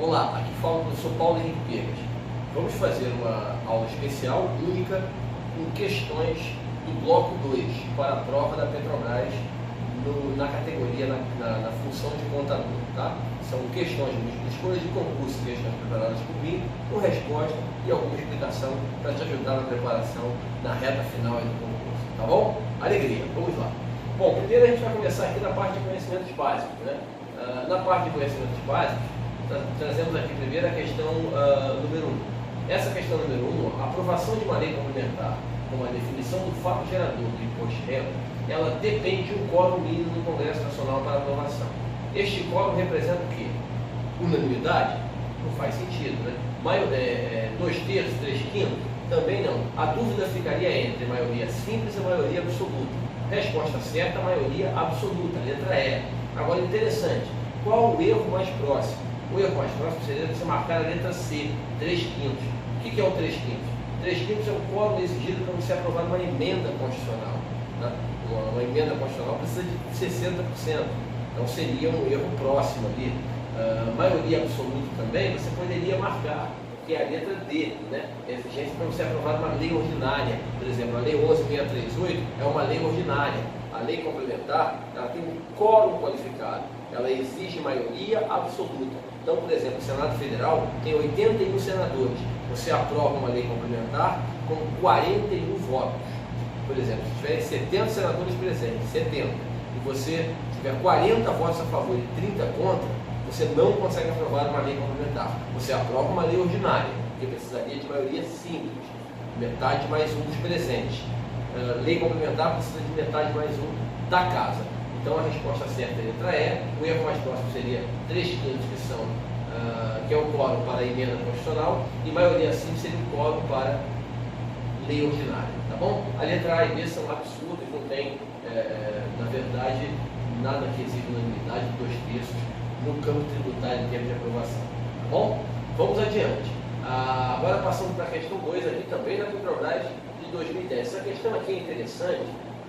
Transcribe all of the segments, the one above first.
Olá, aqui fala o professor Paulo Henrique Piegas. Vamos fazer uma aula especial, única, com questões do bloco 2 para a prova da Petrobras na categoria, na função de contador. Tá? São questões de escolha de concurso, questões preparadas por mim, com resposta e alguma explicação para te ajudar na preparação na reta final do concurso. Tá bom? Alegria, vamos lá. Bom, primeiro a gente vai começar aqui na parte de conhecimentos básicos. Né? Na parte de conhecimentos básicos, trazemos aqui primeiro a questão número 1. Essa questão número 1, a aprovação de uma lei complementar com a definição do fato gerador do imposto de renda, ela depende de um quórum mínimo do Congresso Nacional para aprovação. Este quórum representa o quê? Unanimidade? Não faz sentido, né? 2/3, 3/5? Também não. A dúvida ficaria entre maioria simples e maioria absoluta. Resposta certa, maioria absoluta, letra E. Agora, interessante, qual o erro mais próximo? O erro mais próximo seria você marcar a letra C, 3/5. O que é o 3/5? 3/5 é o quórum exigido para você aprovar uma emenda constitucional. Né? Uma emenda constitucional precisa de 60%. Então seria um erro próximo ali. Maioria absoluta também, você poderia marcar, que é a letra D, né? A exigência para você aprovar uma lei ordinária. Por exemplo, a lei 11.638 é uma lei ordinária. A lei complementar, ela tem um quórum qualificado. Ela exige maioria absoluta. Então, por exemplo, o Senado Federal tem 81 senadores. Você aprova uma lei complementar com 41 votos. Por exemplo, se tiver 70 senadores presentes, 70, e você tiver 40 votos a favor e 30 contra, você não consegue aprovar uma lei complementar. Você aprova uma lei ordinária, que precisaria de maioria simples, metade mais um dos presentes. Lei complementar precisa de metade mais um da casa. Então a resposta certa é a letra E. O erro mais próximo seria 3/5, que é o quórum para a emenda constitucional, e maioria simples seria o quórum para lei ordinária. Tá bom? A letra A e B são absurdas, não tem, na verdade, nada que exija unanimidade de 2/3 no campo tributário em termos de aprovação. Tá bom? Vamos adiante. Agora passando para a questão 2 aqui também na Petrobras de 2010. Essa questão aqui é interessante.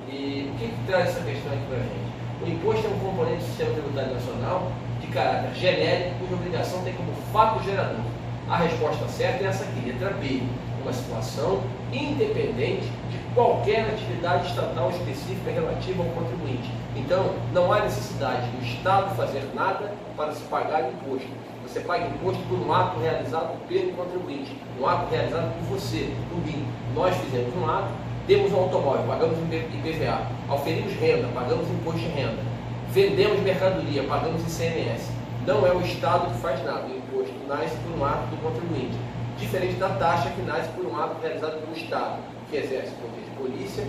E o que traz essa questão aqui para a gente? O imposto é um componente do sistema tributário nacional de caráter genérico, cuja obrigação tem como fato gerador. A resposta certa é essa aqui, letra B. Uma situação independente de qualquer atividade estatal específica relativa ao contribuinte. Então, não há necessidade do Estado fazer nada para se pagar imposto. Você paga imposto por um ato realizado pelo contribuinte, um ato realizado por você, por mim. Nós fizemos um ato, temos um automóvel, pagamos IPVA, auferimos renda, pagamos imposto de renda, vendemos mercadoria, pagamos ICMS. Não é o Estado que faz nada, o imposto nasce por um ato do contribuinte. Diferente da taxa que nasce por um ato realizado pelo Estado, que exerce o poder de polícia,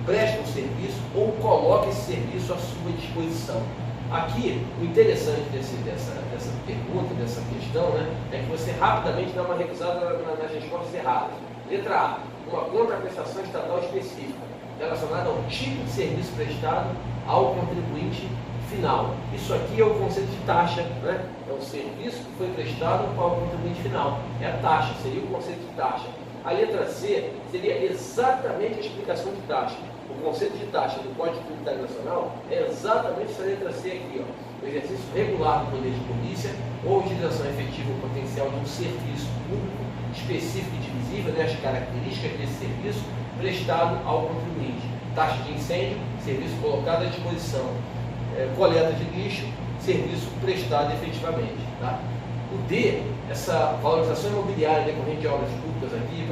presta um serviço ou coloca esse serviço à sua disposição. Aqui, o interessante dessa pergunta, dessa questão, né, é que você rapidamente dá uma revisada nas respostas erradas. Letra A, uma contraprestação estatal específica, relacionada ao tipo de serviço prestado ao contribuinte final. Isso aqui é o conceito de taxa, né? É o serviço que foi prestado para o contribuinte final. É a taxa, seria o conceito de taxa. A letra C seria exatamente a explicação de taxa. O conceito de taxa do Código Tributário Nacional é exatamente essa letra C aqui, ó. O exercício regular do poder de polícia ou utilização efetiva ou potencial de um serviço público específico e divisível, né, as características desse serviço prestado ao contribuinte. Taxa de incêndio, serviço colocado à disposição. Coleta de lixo, serviço prestado efetivamente. Tá? O D, essa valorização imobiliária decorrente de obras públicas aqui,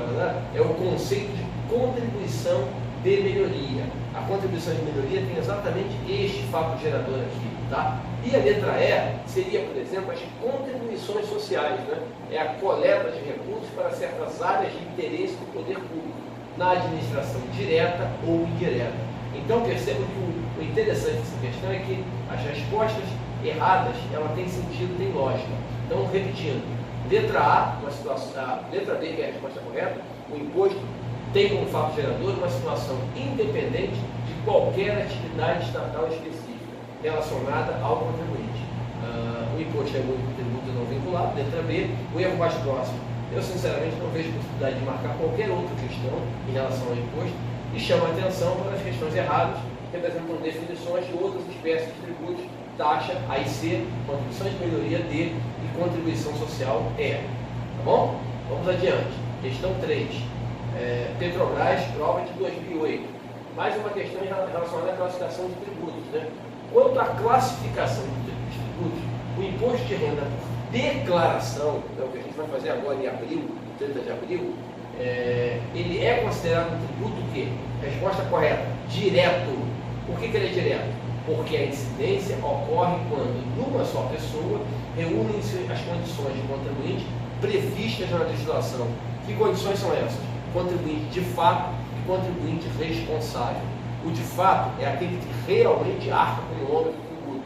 é o conceito de contribuição de melhoria. A contribuição de melhoria tem exatamente este fato gerador aqui. Tá? E a letra E seria, por exemplo, as contribuições sociais. Né? É a coleta de recursos para certas áreas de interesse do poder público, na administração direta ou indireta. Então perceba que o interessante dessa questão é que as respostas erradas, ela tem sentido, tem lógica. Então, repetindo, letra A, letra B, que é a resposta correta, o imposto tem como fato gerador uma situação independente de qualquer atividade estatal específica relacionada ao contribuinte. O imposto é um tributo não vinculado, letra B. O erro mais próximo, eu sinceramente não vejo possibilidade de marcar qualquer outra questão em relação ao imposto, e chama a atenção para as questões erradas, representam definições de outras espécies de tributos, taxa, AIC, contribuição de melhoria D e contribuição social é. Tá bom? Vamos adiante. Questão 3. Petrobras, prova de 2008. Mais uma questão relacionada à classificação de tributos. Né? Quanto à classificação de tributos, o imposto de renda por declaração, é o que a gente vai fazer agora em abril, 30 de abril, ele é considerado um tributo o quê? Resposta correta, direto. Por que ele é direto? Porque a incidência ocorre quando, numa só pessoa, reúnem-se as condições de contribuinte previstas na legislação. Que condições são essas? Contribuinte de fato e contribuinte responsável. O de fato é aquele que realmente arca com o ônus do tributo,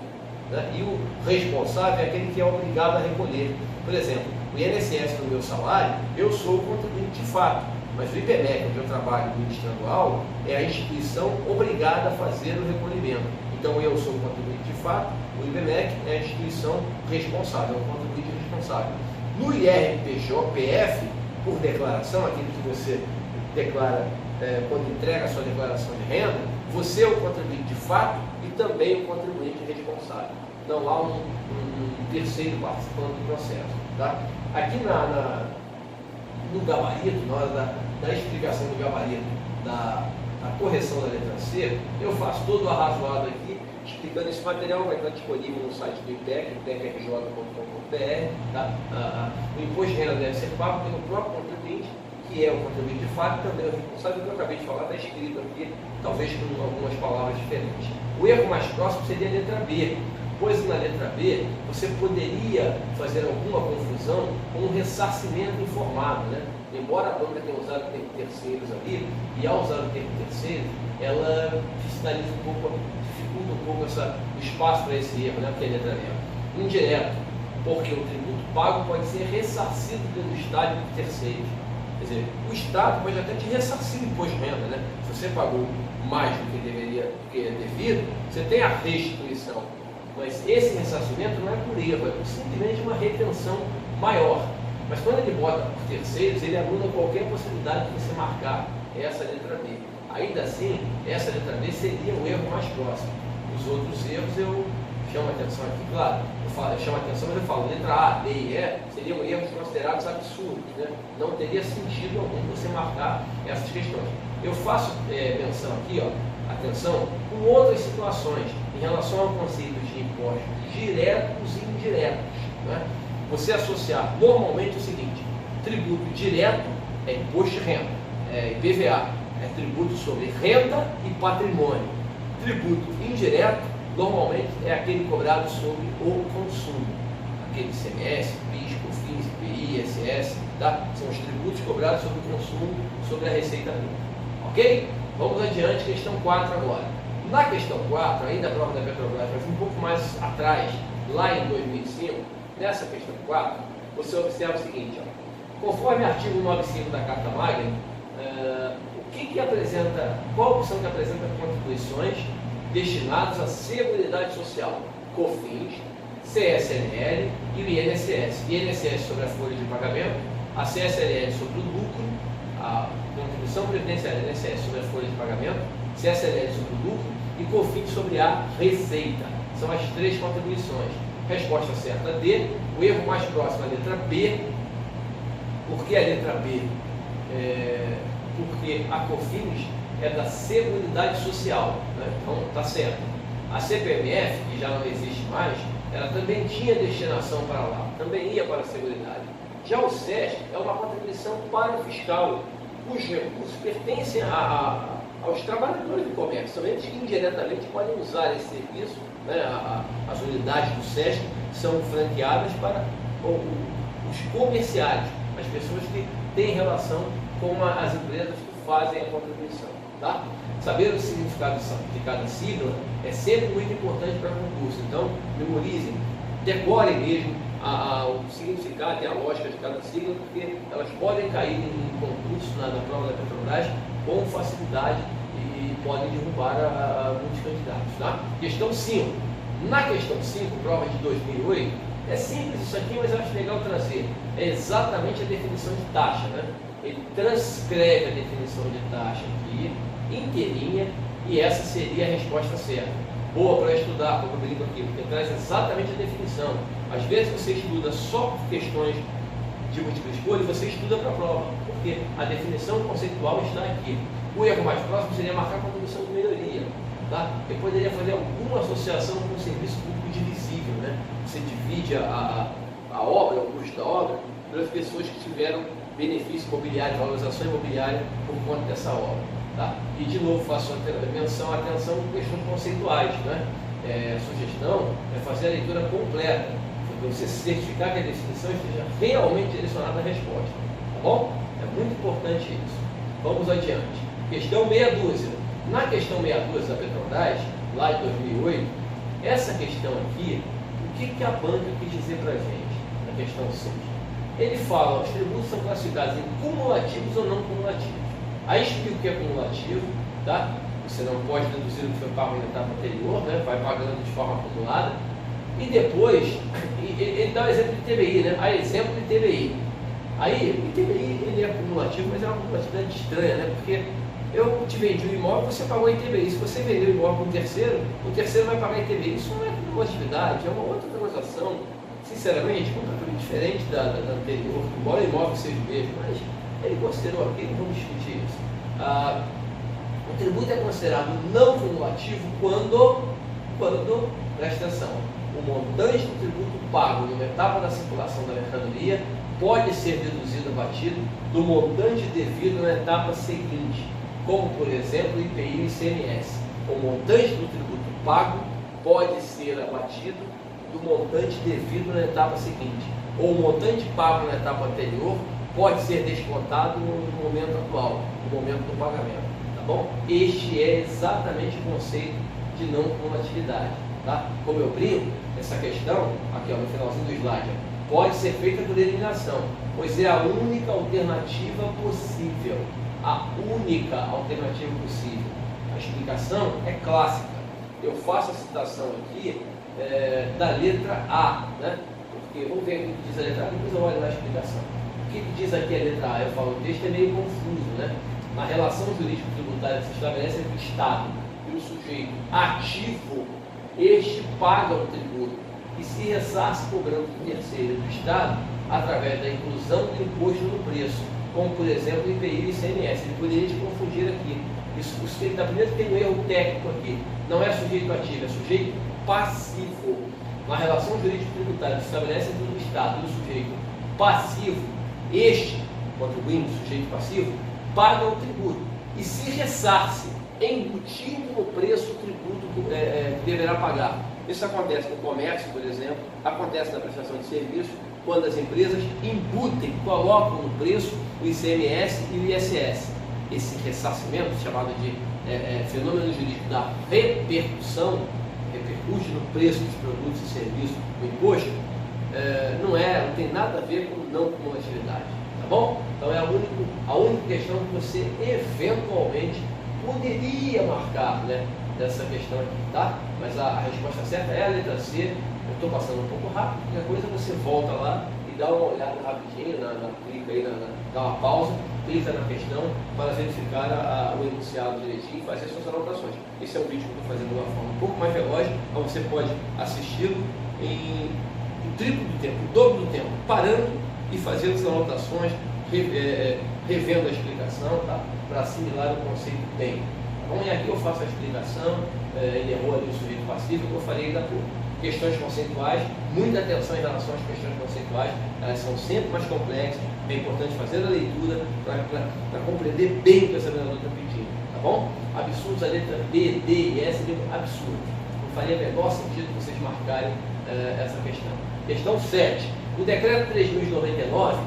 né? E o responsável é aquele que é obrigado a recolher. Por exemplo, o INSS do meu salário, eu sou o contribuinte de fato, mas o IBMEC, onde eu trabalho ministrando aula, é a instituição obrigada a fazer o recolhimento. Então eu sou o contribuinte de fato, o IBMEC é a instituição responsável, é o contribuinte responsável. No IRPJ-PF, por declaração, aquilo que você declara quando entrega a sua declaração de renda, você é o contribuinte de fato e também o contribuinte responsável. Não há um terceiro participando do processo. Tá? Aqui no gabarito, na hora da explicação do gabarito, da correção da letra C, eu faço todo o arrazoado aqui, explicando esse material, vai estar disponível no site do IPEC, ipecrj.com.br. Tá? O imposto de renda deve ser pago pelo próprio contribuinte, que é o contribuinte de fato, também é o responsável, que eu acabei de falar, está escrito aqui, talvez com algumas palavras diferentes. O erro mais próximo seria a letra B, pois na letra B você poderia fazer alguma confusão com um ressarcimento informado, né? Embora a banca tenha usado o termo terceiros ali, e ao usar o termo terceiro, ela dificulta um pouco o espaço para esse erro, né? Porque a letra B. Indireto, porque o tributo pago pode ser ressarcido pelo Estado de terceiros. Quer dizer, o Estado pode até te ressarcir o imposto de renda, né? Se você pagou mais do que é devido, você tem a restituição. Mas esse ressarcimento não é por erro, é simplesmente uma retenção maior. Mas quando ele bota por terceiros, ele anula qualquer possibilidade de você marcar essa letra B. Ainda assim, essa letra B seria o erro mais próximo. Os outros erros eu chamo a atenção aqui, claro, eu chamo a atenção, mas eu falo, letra A, B e E seriam erros considerados absurdos, né? Não teria sentido algum você marcar essas questões. Eu faço menção aqui, ó, atenção, com outras situações em relação ao conceito de impostos diretos e indiretos, né? Você associar normalmente o seguinte: tributo direto é imposto de renda, é IPVA, é tributo sobre renda e patrimônio. Tributo indireto normalmente é aquele cobrado sobre o consumo, aquele ICMS, PIS, COFINS, IPI, ISS, tá? São os tributos cobrados sobre o consumo, sobre a receita bruta. Ok? Vamos adiante, questão 4 agora. Na questão 4, ainda a prova da Petrobras, mas um pouco mais atrás, lá em 2005, nessa questão 4, você observa o seguinte, ó, conforme artigo 95 da Carta Magna, qual a opção que apresenta contribuições destinadas à Seguridade Social, COFINS, CSLL e o INSS. INSS sobre a folha de pagamento, a CSLL sobre o lucro, a contribuição previdenciária do INSS sobre a folha de pagamento, CSLL sobre o lucro e COFINS sobre a receita. São as três contribuições. Resposta certa D. O erro mais próximo é a letra B. Por que a letra B? Porque a COFINS é da Seguridade Social, né? Então está certo. A CPMF, que já não existe mais, ela também tinha destinação para lá, também ia para a Seguridade. Já o SESC é uma contribuição para o fiscal, cujos recursos pertencem aos trabalhadores do comércio, são eles que indiretamente podem usar esse serviço, né? As unidades do SESC são franqueadas para os comerciários, as pessoas que têm relação com as empresas que fazem a contribuição. Tá? Saber o significado de cada sigla é sempre muito importante para concurso, então memorizem, decorem mesmo o significado e a lógica de cada sigla, porque elas podem cair em concurso na prova da Petrobras com facilidade e podem derrubar muitos candidatos. Tá? Questão 5. Na questão 5, prova de 2008, é simples isso aqui, mas eu acho legal trazer. É exatamente a definição de taxa, né? Ele transcreve a definição de taxa aqui, inteirinha, e essa seria a resposta certa. Boa para estudar, como eu brinco aqui, porque traz exatamente a definição. Às vezes você estuda só por questões de múltipla escolha e você estuda para a prova, porque a definição conceitual está aqui. O erro mais próximo seria marcar contribuição de melhoria. Tá? Eu poderia fazer alguma associação com o serviço público divisível, né? Você divide a obra, o custo da obra, pelas pessoas que tiveram benefício imobiliário, valorização imobiliária por conta dessa obra. Tá? E de novo faço atenção com questões conceituais. Né? A sugestão é fazer a leitura completa, para você certificar que a definição esteja realmente direcionada à resposta. Tá bom? É muito importante isso. Vamos adiante. Questão meia dúzia. Na questão meia dúzia da Petrobras, lá de 2008, essa questão aqui, o que a banca quis dizer para a gente? Na questão 6. Ele fala, os tributos são classificados em cumulativos ou não cumulativos. Aí explica o que é cumulativo, tá? Você não pode deduzir o que foi pago na etapa anterior, né? Vai pagando de forma acumulada. E depois, ele dá o exemplo de TBI, né? A exemplo de TBI. Aí, o TBI ele é cumulativo, mas é uma cumulatividade estranha, né? Porque eu te vendi um imóvel, você pagou ITBI. Se você vendeu o imóvel para o terceiro vai pagar ITBI. Isso não é cumulatividade, é uma outra transação, sinceramente, completamente diferente da anterior, embora o imóvel seja o mesmo, mas ele considerou aqui, não vamos discutir isso. O tributo é considerado não cumulativo quando, presta atenção, o montante do tributo pago numa etapa da circulação da mercadoria pode ser deduzido abatido do montante devido na etapa seguinte, como por exemplo o IPI e o ICMS. O montante do tributo pago pode ser abatido do montante devido na etapa seguinte, ou o montante pago na etapa anterior pode ser descontado no momento atual, no momento do pagamento, tá bom? Este é exatamente o conceito de não cumulatividade, tá? Como eu brinco, essa questão, aqui ó, no finalzinho do slide, ó, pode ser feita por eliminação, pois é a única alternativa possível, a única alternativa possível. A explicação é clássica. Eu faço a citação aqui da letra A, né? Porque vamos ver o que diz a letra A, depois eu olho na explicação. O que diz aqui a letra A? Eu falo, o texto é meio confuso, né? Na relação jurídico-tributária que se estabelece entre o Estado e o sujeito ativo, este paga o tributo e se ressarce cobrando do terceiro do Estado através da inclusão do imposto no preço, como por exemplo o IPI e o ICMS. Ele poderia te confundir aqui. Isso que ele está primeiro tem um erro técnico aqui. Não é sujeito ativo, é sujeito passivo. Na relação jurídico-tributária que se estabelece entre o Estado e o sujeito passivo, este, contribuinte, sujeito passivo, paga o tributo e se ressarce, embutindo no preço o tributo que deverá pagar. Isso acontece no comércio, por exemplo, acontece na prestação de serviço, quando as empresas embutem, colocam no preço o ICMS e o ISS. Esse ressarcimento, chamado de fenômeno jurídico da repercussão, repercute no preço dos produtos e serviços do imposto, não tem nada a ver com não cumulatividade, tá bom? Então é a única questão que você eventualmente poderia marcar, né, dessa questão aqui, tá? Mas a resposta certa é a letra C. Eu estou passando um pouco rápido, qualquer coisa você volta lá e dá uma olhada rapidinho, clica aí, dá uma pausa, clica na questão para verificar o enunciado direitinho e fazer suas anotações. Esse é um vídeo que eu estou fazendo de uma forma um pouco mais veloz, então você pode assisti-lo em triplo do tempo, o dobro do tempo, parando e fazendo as anotações, revendo a explicação, tá? Para assimilar o conceito bem. Então, e aqui eu faço a explicação, ele errou ali o sujeito passivo, que eu falei ainda por questões conceituais, muita atenção em relação às questões conceituais, elas são sempre mais complexas, é importante fazer a leitura para compreender bem o que o examinador está pedindo, tá bom? Absurdos, a letra B, D e S, absurdos. Não faria o menor sentido vocês marcarem essa questão. Questão 7. O decreto 3.099,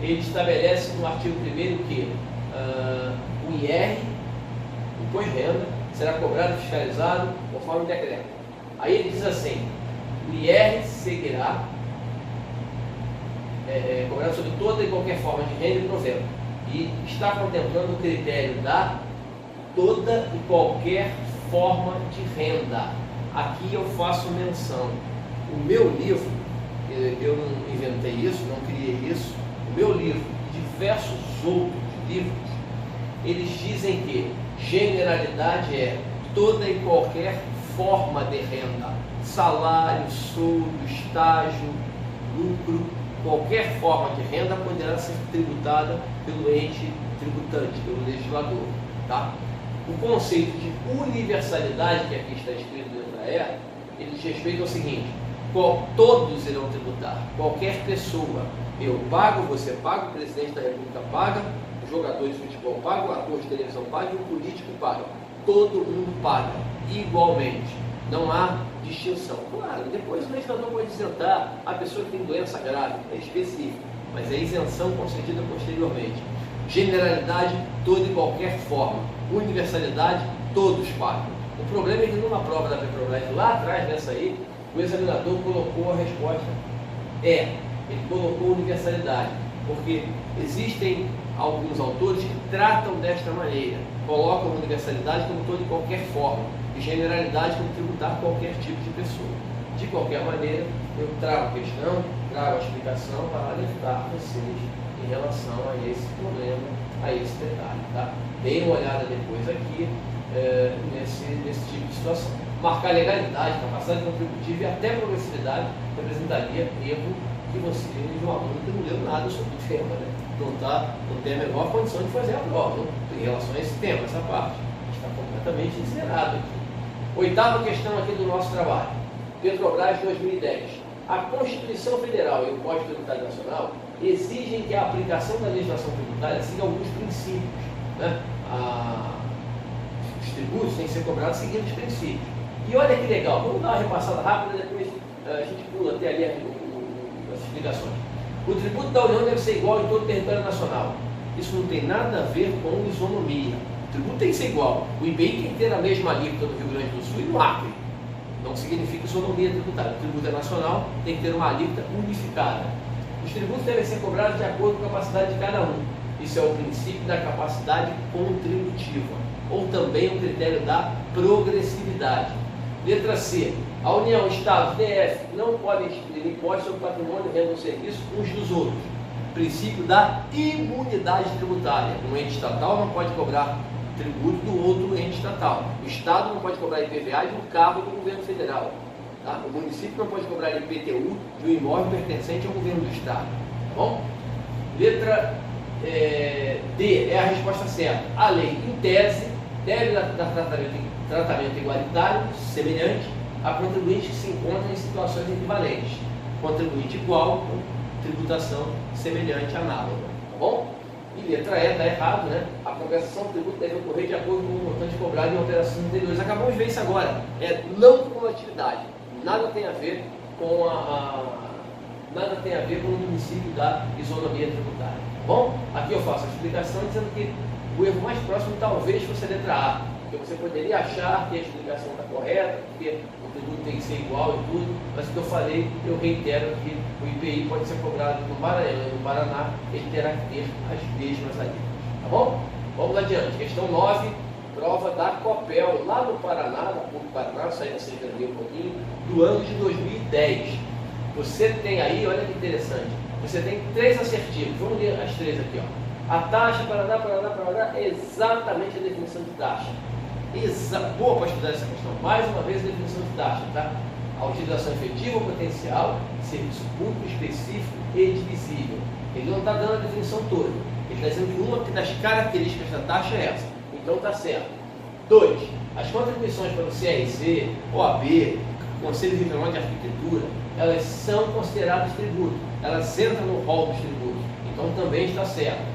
ele estabelece no artigo 1º que o IR, imposto de renda, será cobrado e fiscalizado conforme o decreto. Aí ele diz assim, o IR seguirá cobrado sobre toda e qualquer forma de renda e provento, e está contemplando o critério da toda e qualquer forma de renda. Aqui eu faço menção, o meu livro, eu não inventei isso, não criei isso, o meu livro e diversos outros livros, eles dizem que generalidade é toda e qualquer forma de renda, salário, soldo, estágio, lucro, qualquer forma de renda poderá ser tributada pelo ente tributante, pelo legislador. Tá? O conceito de universalidade, que aqui está escrito na letra E, ele diz respeito ao seguinte: todos irão tributar, qualquer pessoa. Eu pago, você paga, o presidente da República paga, os jogadores de futebol pagam, o ator de televisão paga e o político paga. Todo mundo paga, igualmente. Não há distinção. Claro, depois o legislador pode isentar a pessoa que tem doença grave, é específico, mas é isenção concedida posteriormente. Generalidade, toda e qualquer forma. Universalidade, todos pagam. O problema é que numa prova da Petrobras, lá atrás dessa aí, o examinador colocou a resposta ele colocou universalidade, porque existem alguns autores que tratam desta maneira, colocam universalidade como toda e qualquer forma, e generalidade como tributar qualquer tipo de pessoa. De qualquer maneira, eu trago a questão, trago a explicação para alertar vocês em relação a esse problema, a esse detalhe. Tá? Deem uma olhada depois aqui nesse tipo de situação. Marcar legalidade, capacidade contributiva e até progressividade representaria erro que você, um aluno que não leu nada sobre o tema, né? Não tem a menor condição de fazer a prova em relação a esse tema, essa parte. Está completamente zerado aqui. Oitava questão aqui do nosso trabalho. Petrobras 2010. A Constituição Federal e o Código Tributário Nacional exigem que a aplicação da legislação tributária siga alguns princípios. Né? Os tributos têm que ser cobrados seguindo os princípios. E olha que legal, vamos dar uma repassada rápida, depois a gente pula até ali as explicações. O tributo da União deve ser igual em todo o território nacional. Isso não tem nada a ver com isonomia. O tributo tem que ser igual. O IPI tem que ter a mesma alíquota no Rio Grande do Sul e no Acre. Não significa isonomia tributária. O tributo é nacional, tem que ter uma alíquota unificada. Os tributos devem ser cobrados de acordo com a capacidade de cada um. Isso é o princípio da capacidade contributiva, ou também o critério da progressividade. Letra C. A União, Estados, DF não podem instituir impostos sobre patrimônio, renda ou serviço uns dos outros. Princípio da imunidade tributária. Um ente estatal não pode cobrar tributo do outro ente estatal. O Estado não pode cobrar IPVA de um cargo do governo federal. Tá? O município não pode cobrar IPTU de um imóvel pertencente ao governo do Estado. Tá bom? Letra D é a resposta certa. A lei, em tese, deve dar tratamento igualitário, semelhante, a contribuintes que se encontram em situações equivalentes. Contribuinte igual, tributação semelhante, análoga. Tá bom? E letra E, está errado, né? A compensação do tributo deve ocorrer de acordo com o montante cobrado em operações anteriores. Acabamos de ver isso agora. É não cumulatividade. Nada tem a ver com nada tem a ver com o município da isonomia tributária. Tá bom? Aqui eu faço a explicação dizendo que o erro mais próximo talvez fosse a letra A, porque você poderia achar que a explicação está correta, porque o tributo tem que ser igual e tudo, mas o que eu falei, eu reitero que o IPI pode ser cobrado no Maranhão e no Paraná, ele terá que ter as mesmas alíquotas. Tá bom? Vamos adiante. Questão 9, prova da Copel, lá no Paraná, na PUC Paraná, saindo assim um pouquinho, do ano de 2010. Você tem aí, olha que interessante, você tem 3 acertivos, vamos ler as 3 aqui, ó. A taxa, Paraná, é exatamente a definição de taxa. Boa para estudar essa questão. Mais uma vez a definição de taxa, tá? A utilização efetiva ou potencial, serviço público específico e divisível. Ele não está dando a definição toda. Ele está dizendo que uma das características da taxa é essa. Então está certo. 2. As contribuições para o CRC, OAB, Conselho Regional de Arquitetura, elas são consideradas tributo. Elas entram no rol dos tributos. Então também está certo.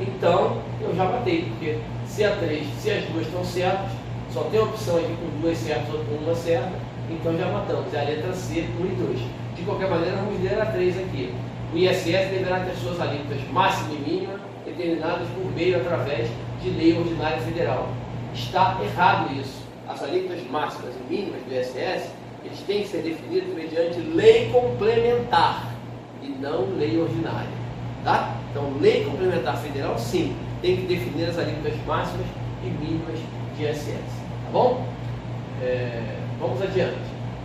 Então eu já matei, porque se as 2 estão certas, só tem a opção aqui com 2 certas ou com 1 certa, então já matamos. É a letra C, 1 e 2. De qualquer maneira, vamos ler a 3 aqui. O ISS deverá ter suas alíquotas máxima e mínima determinadas por meio através de lei ordinária federal. Está errado isso. As alíquotas máximas e mínimas do ISS, eles têm que ser definidos mediante lei complementar e não lei ordinária. Tá? Então, lei complementar federal, sim, tem que definir as alíquotas máximas e mínimas de ISS. Tá bom? Vamos adiante.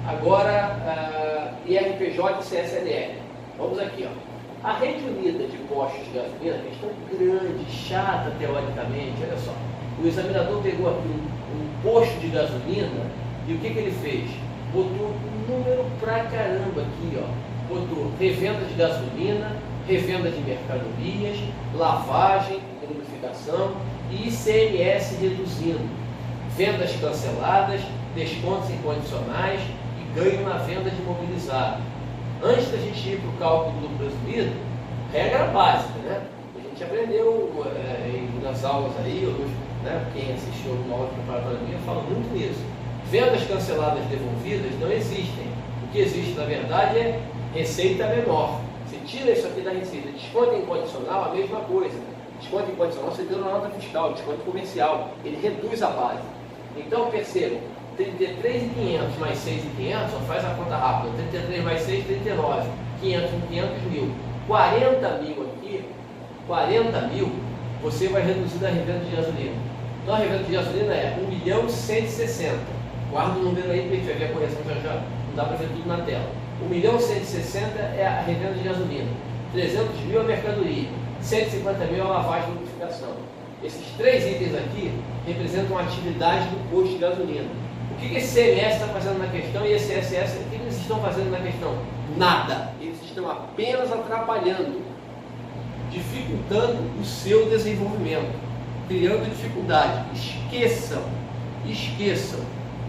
Agora, IRPJ e CSLL. Vamos aqui, ó. A rede unida de postos de gasolina, questão grande, chata teoricamente, olha só. O examinador pegou aqui um posto de gasolina e o que ele fez? Botou um número pra caramba aqui, ó. botou revenda de gasolina, revenda de mercadorias, lavagem e lubrificação e ICMS reduzindo, vendas canceladas, descontos incondicionais e ganho na venda de imobilizado. Antes da gente ir para o cálculo do lucro presumido, regra básica, né? A gente aprendeu nas aulas aí, né, quem assistiu uma aula preparatória minha fala muito nisso. Vendas canceladas devolvidas não existem. O que existe, na verdade, é receita menor. Você tira isso aqui da receita. Desconto incondicional, a mesma coisa. Desconto incondicional você deu na nota fiscal, desconto comercial. Ele reduz a base. Então, percebam, 33.500 mais 6.500, só faz a conta rápida. 33 mais 6, 39. 500 com 500 mil. 40 mil aqui, 40 mil, você vai reduzir da revenda de gasolina. Então, a revenda de gasolina é 1.160.000. Guarda o número aí, porque a gente vai ver a correção já. Não dá para ver tudo na tela. 1.160.000 é a revenda de gasolina. 300 mil é a mercadoria. 150 mil é a lavagem e lubrificação. Esses três itens aqui representam a atividade do posto de gasolina. O que esse CMS está fazendo na questão e esse SS, o que eles estão fazendo na questão? Nada. Eles estão apenas atrapalhando, dificultando o seu desenvolvimento, criando dificuldade. Esqueçam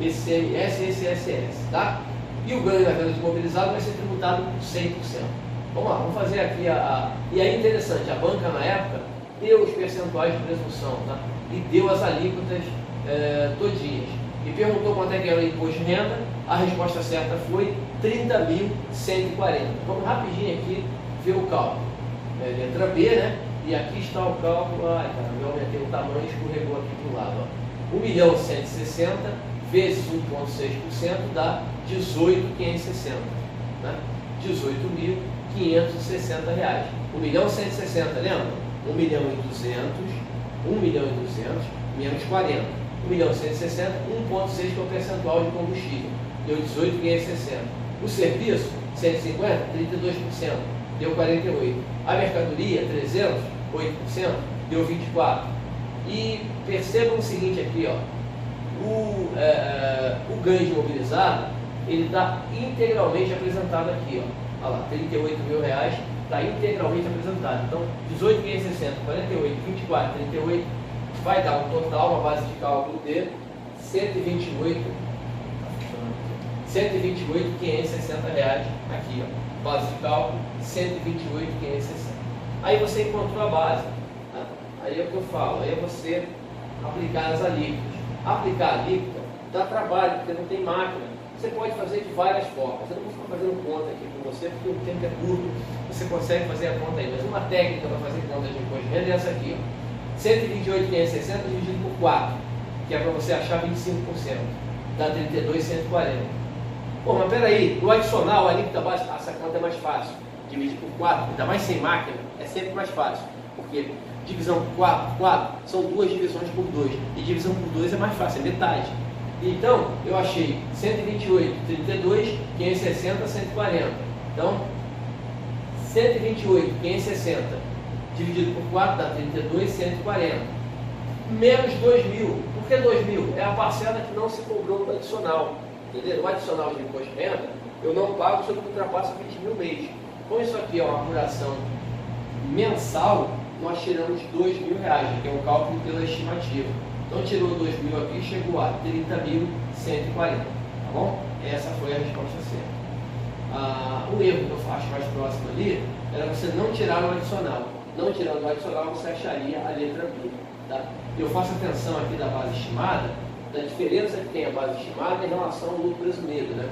esse CMS e esse SS, tá? E o ganho na venda de imobilizado vai ser tributado por 100%. Vamos lá, vamos fazer aqui E é interessante, a banca na época deu os percentuais de presunção, tá? E deu as alíquotas todinhas. E perguntou quanto é que era o imposto de renda, a resposta certa foi 30.140. Vamos rapidinho aqui ver o cálculo. Letra B, né? E aqui está o cálculo. Ai, caramba, eu aumentei o tamanho e escorregou aqui para o lado. 1.160.000 vezes 1,6% dá 18.560. Né? 18.560 reais. 1.160.000, lembra? 1.200.000 menos 40. 1.160.000, 1,6 que é o percentual de combustível. Deu 18.560. O serviço, 150, 32%. Deu 48. A mercadoria, 300, 8%, deu 24. E percebam o seguinte aqui, ó. O ganho de mobilizado, ele está integralmente apresentado aqui, ó. Olha lá, 38 mil reais está integralmente apresentado. Então, 18.560, 48, 24, 38, vai dar um total, uma base de cálculo de 128.560 reais aqui, ó. Base de cálculo, 128.560. Aí você encontrou a base. Tá? Aí é o que eu falo, aí é você aplicar as alíquotas. Aplicar a alíquota dá trabalho, porque não tem máquina. Você pode fazer de várias formas. Eu não vou ficar fazendo conta aqui com você, porque o tempo é curto. Você consegue fazer a conta aí. Mas uma técnica para fazer conta de imposto de renda é essa aqui, ó. 128.560 dividido por 4, que é para você achar 25%. Dá 32.140. Pô, mas peraí, no adicional, a alíquota básica, essa conta é mais fácil. Dividir por 4, ainda mais sem máquina, é sempre mais fácil. Porque divisão por 4 são duas divisões por 2. E divisão por 2 é mais fácil, é metade. Então, eu achei 128, 32, 560, 140. Então, 128, 560 dividido por 4 dá 32, 140. Menos 2.000. Por que 2.000? É a parcela que não se cobrou no adicional. Entendeu? O adicional de imposto de renda, eu não pago se eu ultrapassa 20 mil mês. Como isso aqui é uma apuração mensal, nós tiramos 2.000 reais, que é um cálculo pela estimativa. Então tirou 2.000 aqui e chegou a 30.140. Tá bom? Essa foi a resposta certa. O erro que eu faço mais próximo ali era você não tirar o adicional. Não tirando o adicional, você acharia a letra B. Tá? Eu faço atenção aqui da base estimada, da diferença que tem a base estimada em relação ao lucro presumido. Né?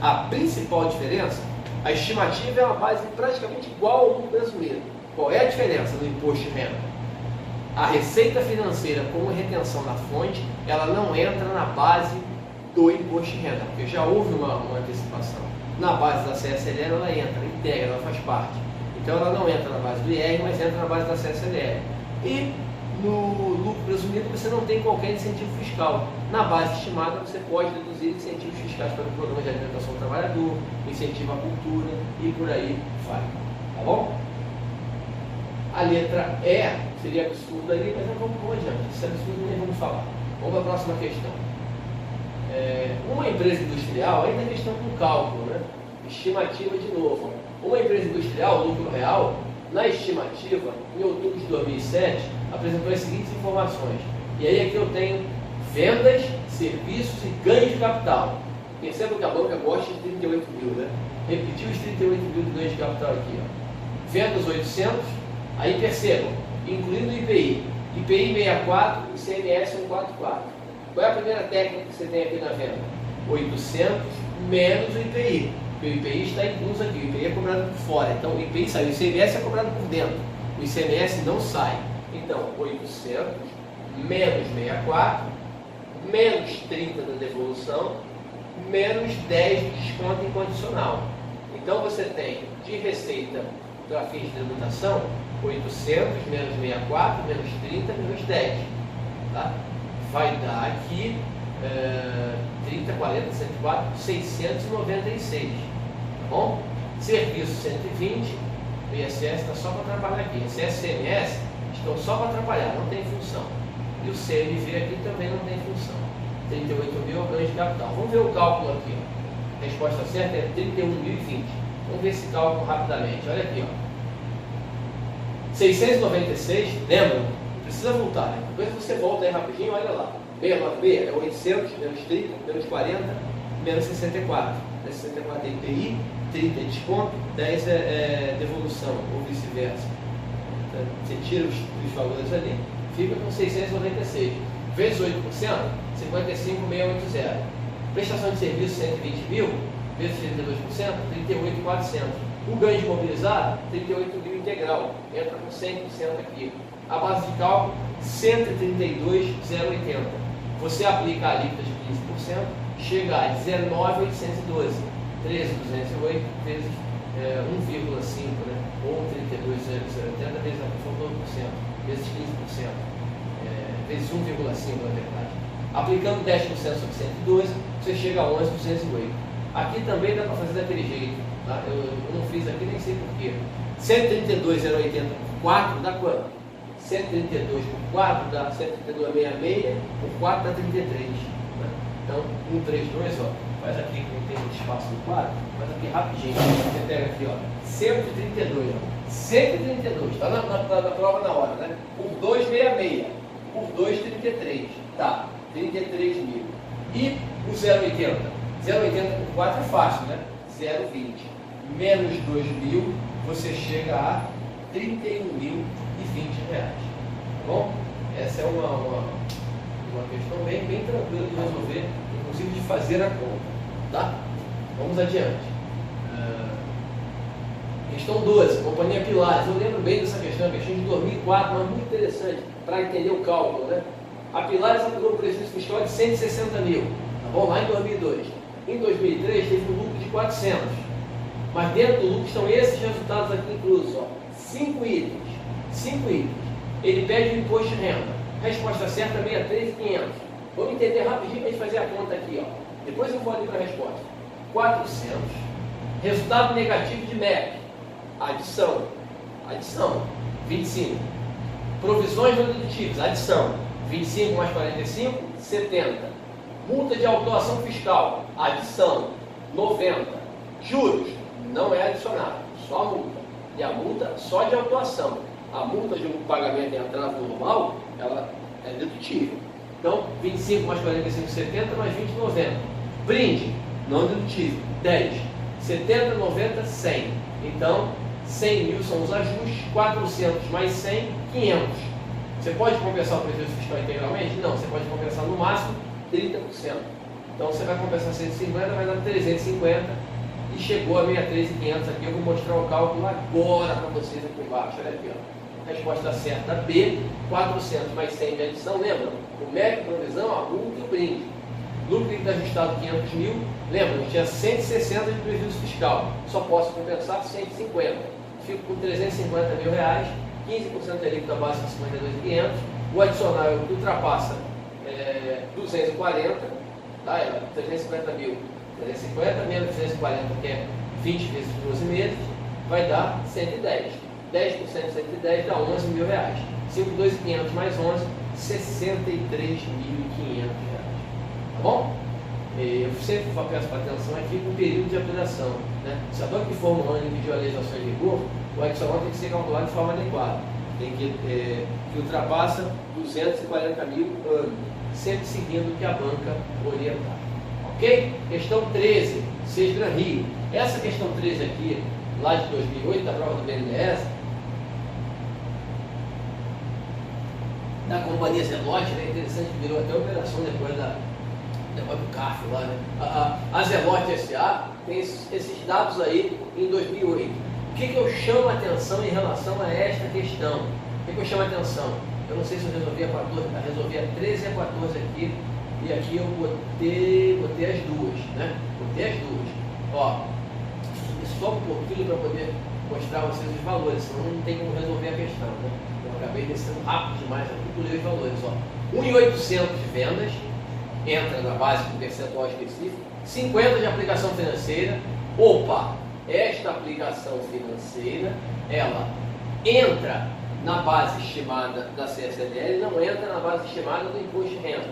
A principal diferença, a estimativa é uma base praticamente igual ao lucro presumido. Qual é a diferença no imposto de renda? A receita financeira como retenção na fonte, ela não entra na base do imposto de renda, porque já houve uma antecipação. Na base da CSLL ela entra, integra, ela faz parte. Então ela não entra na base do IR, mas entra na base da CSLL. E no lucro presumido você não tem qualquer incentivo fiscal. Na base estimada você pode deduzir incentivos fiscais para o programa de alimentação do trabalhador, incentivo à cultura e por aí vai. Tá bom? A letra E seria absurdo ali, mas não vamos adiante. Isso é absurdo, nem vamos falar. Vamos para a próxima questão. Uma empresa industrial, ainda é questão do cálculo, né? Estimativa de novo. Uma empresa industrial, lucro real, na estimativa, em outubro de 2007, apresentou as seguintes informações. E aí aqui eu tenho vendas, serviços e ganho de capital. Perceba que a banca gosta de 38 mil, né? Repetiu os 38 mil de ganho de capital aqui, ó. Vendas 800, aí percebam, incluindo o IPI. IPI 64, ICMS 144. Qual é a primeira técnica que você tem aqui na venda? 800 menos o IPI. Porque o IPI está incluso aqui, o IPI é cobrado por fora. Então o IPI sai, o ICMS é cobrado por dentro. O ICMS não sai. Então 800 menos 64, menos 30 da devolução, menos 10 de desconto incondicional. Então você tem de receita para fins de tributação 800 menos 64, menos 30, menos 10. Tá? Vai dar aqui 30, 40, 104, 696. Tá bom? Serviço 120, o ISS está só para atrapalhar aqui. ISS e CMS estão só para atrapalhar, não tem função. E o CMV aqui também não tem função. 38 mil é o ganho de capital. Vamos ver o cálculo aqui. Ó. A resposta certa é 31.020. Vamos ver esse cálculo rapidamente. Olha aqui, ó. 696, lembra? Precisa voltar, né? Depois você volta aí rapidinho, olha lá. 696 é 800, menos 30, menos 40, menos 64. 64 é IPI, 30 é desconto, 10 é devolução, ou vice-versa. Então, você tira os valores ali, fica com 696. Vezes 8%, 55.680. Prestação de serviço, 120 mil, vezes 32%, 38.400. O ganho de mobilizado, 38 mil integral, entra com 100% aqui. A base de cálculo, 132.080. Você aplica a alíquota de 15%, chega a 19.812. 13.208 vezes 1,5, né? Ou 32.080 vezes a vezes 15%. Vezes 1,5 na verdade. Aplicando 10% sobre 112, você chega a 11.208. Aqui também dá para fazer daquele jeito. Tá? Eu não fiz aqui, nem sei porquê. 132.080 por 4 dá quanto? 132 por 4 dá 132,66, por 4 dá 33. Né? Então, 132, ó, faz aqui que não tem muito espaço no quadro, faz aqui rapidinho. Você pega aqui, ó, 132, ó, 132, está na prova na hora, né? Por 2,66, por 2,33, tá, 33 mil. E o 0,80? 0,80 por 4 é fácil, né? 0,20 menos 2 mil, você chega a 31.020 reais. Tá bom? Essa é uma questão bem tranquila de resolver, inclusive de fazer a conta. Tá? Vamos adiante. Questão 12, Companhia Pilares. Eu lembro bem dessa questão, questão de 2004, mas muito interessante para entender o cálculo, né? A Pilares aplicou um prejuízo fiscal de 160 mil, tá bom? Lá em 2002. Em 2003 teve um lucro de 400. Mas dentro do lucro estão esses resultados aqui inclusos, ó. 5 itens. Ele pede o imposto de renda. Resposta certa, 63.500. Vamos entender rapidinho para a gente fazer a conta aqui, ó. Depois eu vou ali para a resposta. 400. Resultado negativo de MEC. Adição. 25. Provisões não dedutíveis. Adição. 25 mais 45, 70. Multa de autuação fiscal. Adição. 90. Juros. Não é adicionado. Só a multa. E a multa só de autuação. A multa de um pagamento em atraso normal, ela é dedutível. Então, 25 mais 45, 70, mais 20, 90. Brinde, não dedutível, 10. 70, 90, 100. Então, 100 mil são os ajustes, 400 mais 100, 500. Você pode compensar o prejuízo fiscal integralmente? Não, você pode compensar no máximo 30%. Então, você vai compensar 150, vai dar 350. E chegou a 63.500 aqui. Eu vou mostrar o cálculo agora para vocês aqui embaixo. Olha aqui, ó. Resposta certa B, 400 mais 100 de adição, lembra? O MEC, provisão, a multa e o brinde. Lucro líquido ajustado 500 mil, lembra? Tinha 160 de prejuízo fiscal, só posso compensar 150. Fico com 350 mil reais, 15% é líquido da base de 52.500. O adicional é o que ultrapassa 240, tá? 350 mil, 350 menos 240, que é 20 vezes 12 meses, vai dar 110. 10% de 110 dá 11 mil reais. 5.2.500 mais 11, 63.500 reais. Tá bom? Eu sempre peço para atenção aqui com o período de apuração, né? Se a banca informa um ano em que a legislação em vigor, o adicional tem que ser calculado de forma adequada, tem que ultrapassa 240 mil anos, sempre seguindo o que a banca orientar. Ok? Questão 13, Sesgran Rio. Essa questão 13 aqui, lá de 2008, da prova do BNDES, da companhia Zelote, né? Interessante que virou até operação depois do CAF lá, né? A Zelote S.A. tem esses dados aí em 2008. O que eu chamo a atenção em relação a esta questão? O que eu chamo a atenção? Eu não sei se eu resolvi a 14, resolvi a 13 e a 14 aqui, e aqui eu botei as duas, né? Botei as duas. Ó, só um pouquinho para poder mostrar a vocês os valores, senão não tem como resolver a questão, né? Eu acabei descendo rápido demais aqui, pulei os valores, ó. 1.800 de vendas, entra na base com percentual específico, 50 de aplicação financeira. Opa, esta aplicação financeira, ela entra na base estimada da CSLL, não entra na base estimada do imposto de renda.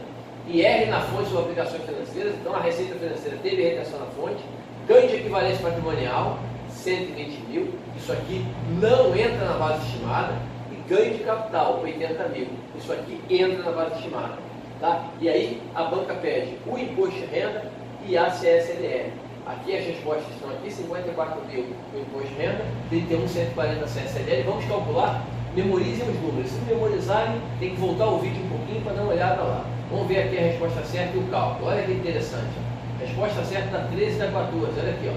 IR na fonte são aplicações financeiras, então a receita financeira teve retenção na fonte, ganho de equivalência patrimonial, 120 mil, isso aqui não entra na base estimada, e ganho de capital, 80 mil, isso aqui entra na base estimada. Tá? E aí a banca pede o imposto de renda e a CSLL. Aqui as respostas estão aqui, 54 mil o imposto de renda, 31.140 CSLL. Vamos calcular, memorizem os números. Se memorizarem, tem que voltar o vídeo um pouquinho para dar uma olhada lá. Vamos ver aqui a resposta certa e o cálculo. Olha que interessante. Resposta certa da 13 e da 14. Olha aqui, ó.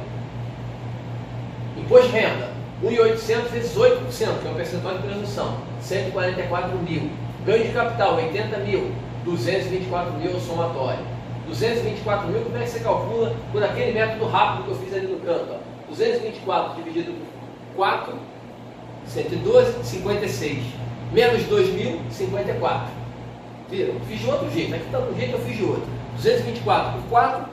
Imposto de renda, 1.800 vezes 8%, que é o percentual de presunção, 144 mil. Ganho de capital, 80 mil. 224 mil é o somatório. 224 mil, como é que você calcula por aquele método rápido que eu fiz ali no canto? Ó. 224 dividido por 4, 112, 56. Menos 2.000, 54. Viram? Fiz de outro jeito. Aqui está de um jeito, eu fiz de outro. 224 por 4,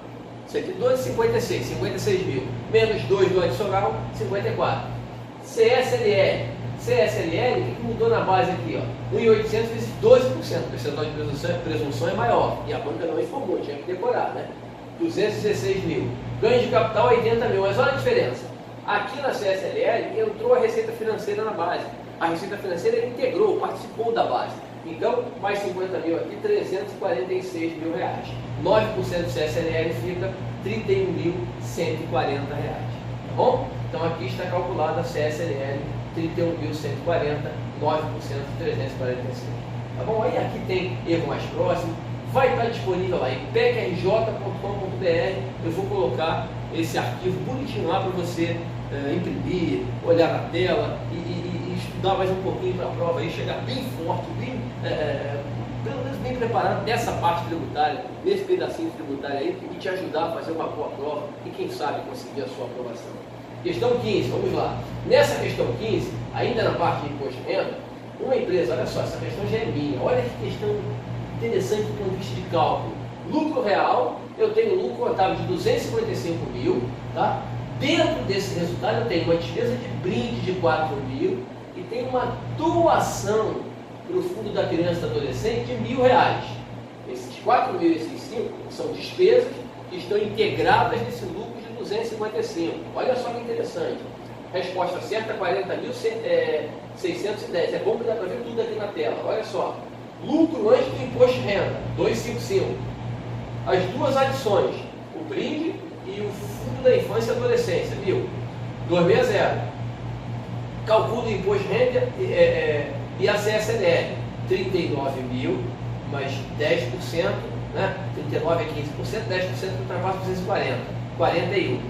112, 56. 56 mil. Menos 2 do adicional, 54. CSLL. CSLL, o que mudou na base aqui? 1.800 vezes 12%, o percentual de presunção é maior, e a banca não informou, tinha que decorar, né? 216 mil. Ganho de capital, 80 mil, mas olha a diferença. Aqui na CSLL entrou a receita financeira na base. A receita financeira integrou, participou da base. Então, mais 50 mil aqui, 346 mil reais. 9% do CSLL fica 31.140 reais. Tá bom? Então aqui está calculada a CSLL, 31.140, 9% de 346. Tá bom? Aí aqui tem erro mais próximo, vai estar disponível lá em pecrj.com.br. Eu vou colocar esse arquivo bonitinho lá para você imprimir, olhar na tela e estudar mais um pouquinho para a prova aí, chegar bem forte, pelo menos bem preparado nessa parte tributária, nesse pedacinho tributário aí, e te ajudar a fazer uma boa prova e quem sabe conseguir a sua aprovação. Questão 15, vamos lá. Nessa questão 15, ainda na parte de imposto de renda, uma empresa, olha só, essa questão já é minha, olha que questão interessante do ponto de vista de cálculo. Lucro real, eu tenho lucro contábil de 255 mil, tá? Dentro desse resultado eu tenho uma despesa de brinde de 4 mil e tenho uma doação para o fundo da criança e do adolescente de R$1.000. Esses 4 mil e esses 5 são despesas que estão integradas nesse lucro de 255. Olha só que interessante. Resposta certa, 40.610. É bom que dá para ver tudo aqui na tela. Olha só. Lucro antes do imposto de renda, 255. As duas adições, o brinde e o fundo da infância e adolescência, viu? 260. Calculo o imposto de renda e a CSLL, 39 mil, mais 10%, né? 39 é 15%, 10% ultrapassa 240, 41,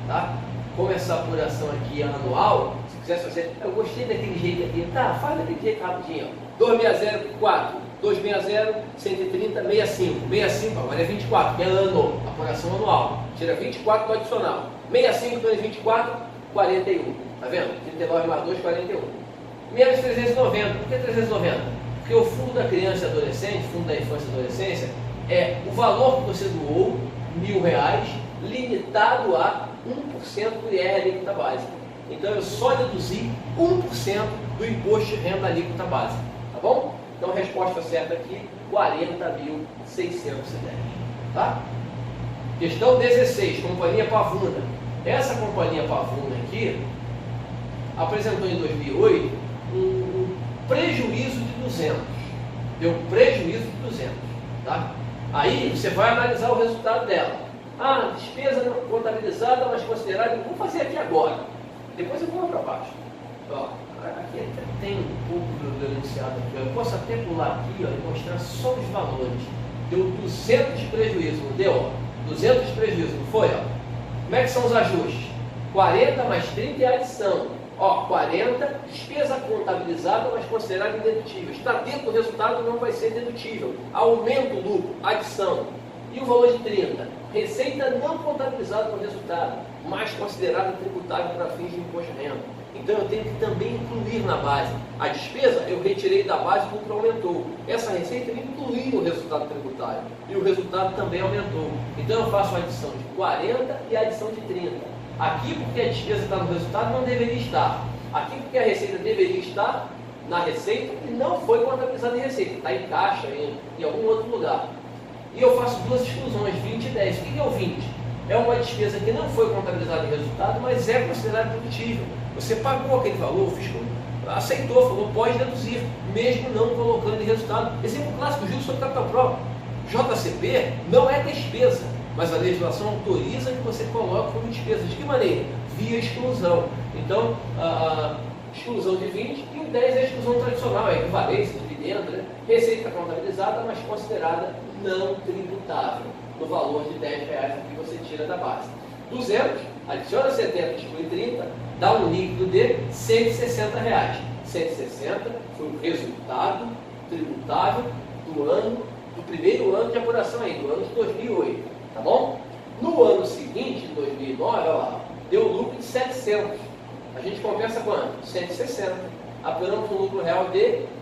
tá? Como essa apuração aqui é anual, se quiser fazer, eu gostei daquele jeito aqui, tá? Faz daquele jeito rapidinho, 260 por 4, 260, 130, 65, 65 agora é 24, que é ano, apuração anual, tira 24 do adicional, 65 menos 24, 41, tá vendo? 39 mais 2, 41. Menos 390, por que 390? Porque o fundo da criança e adolescente, fundo da infância e adolescência, é o valor que você doou, R$1.000, limitado a 1% do IR alíquota básica. Então eu só deduzi 1% do imposto de renda alíquota básica, tá bom? Então a resposta certa aqui, 40.610, tá? Questão 16, Companhia Pavuna. Essa Companhia Pavuna aqui apresentou em 2008 um prejuízo de 200. Deu prejuízo de 200. Tá? Aí você vai analisar o resultado dela. Despesa não contabilizada, mas considerada. Vou fazer aqui agora. Depois eu vou para baixo. Ó, aqui até tem um pouco do enunciado aqui. Eu posso até pular aqui, ó, e mostrar só os valores. Deu 200 de prejuízo, não deu? Ó, 200 de prejuízo, não foi? Ó? Como é que são os ajustes? 40 mais 30 é a adição. Ó, 40, despesa contabilizada, mas considerada indedutível. Está dentro do resultado, não vai ser dedutível. Aumenta o lucro, adição. E o valor de 30? Receita não contabilizada no resultado, mas considerada tributável para fins de imposto de renda. Então eu tenho que também incluir na base. A despesa eu retirei da base, o lucro aumentou. Essa receita eu incluí no resultado tributário. E o resultado também aumentou. Então eu faço a adição de 40 e a adição de 30. Aqui porque a despesa está no resultado não deveria estar. Aqui porque a receita deveria estar na receita e não foi contabilizada em receita. Está em caixa, em algum outro lugar. E eu faço duas exclusões, 20 e 10. O que é o 20? É uma despesa que não foi contabilizada em resultado, mas é considerada dedutível. Você pagou aquele valor, o fisco aceitou, falou, pode deduzir, mesmo não colocando em resultado. Exemplo clássico, juros sobre capital próprio. JCP não é despesa, mas a legislação autoriza que você coloque como despesa. De que maneira? Via exclusão. Então, a exclusão de 20 e o 10 é a exclusão tradicional, é equivalência, dividendo, né? Receita contabilizada, mas considerada não tributável, no valor de R$10 que você tira da base. 200, adiciona 70, exclui 30, dá um líquido de R$160. 160 foi o resultado tributável do primeiro ano de apuração aí, do ano de 2008, tá bom? No ano seguinte, de 2009, olha lá, deu lucro de 700. A gente compensa quanto? 160. Apuramos um lucro real de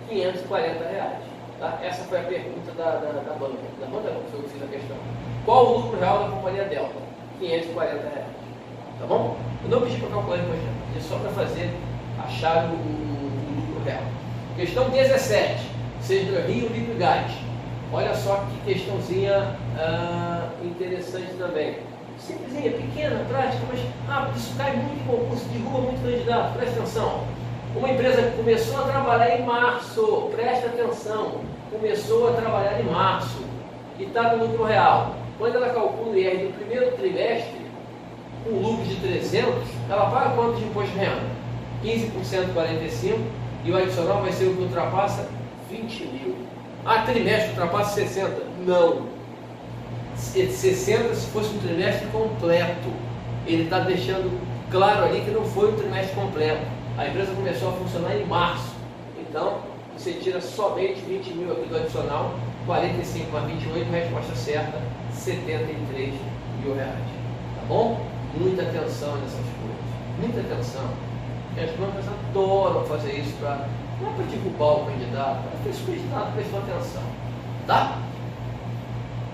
R$540. Tá? Essa foi a pergunta da banca. Da banca não, foi eu que fiz a questão. Qual o lucro real da companhia Delta? R$540. Tá bom? Eu não pedi para calcular depois, pedi só para fazer, achar o lucro real. Questão 17. Seja Rio, Lipo e Gás. Olha só que questãozinha interessante também. Simplesinha, pequena, prática, mas isso cai muito em concurso de rua, muito candidato. Presta atenção. Uma empresa que começou a trabalhar em março, presta atenção, começou a trabalhar em março e está no lucro real. Quando ela calcula o IR do primeiro trimestre, com lucro de 300, ela paga quanto de imposto de renda? 15% 45% e o adicional vai ser o que ultrapassa 20 mil. Trimestre ultrapassa 60? Não. 60 se fosse um trimestre completo. Ele está deixando claro ali que não foi um trimestre completo. A empresa começou a funcionar em março. Então, você tira somente 20 mil aqui do adicional, 45 mais 28, resposta certa, 73 mil reais. Tá bom? Muita atenção nessas coisas. Muita atenção. Porque as bancas adoram fazer isso não é para derrubar o candidato, é para que o candidato prestou atenção. Tá?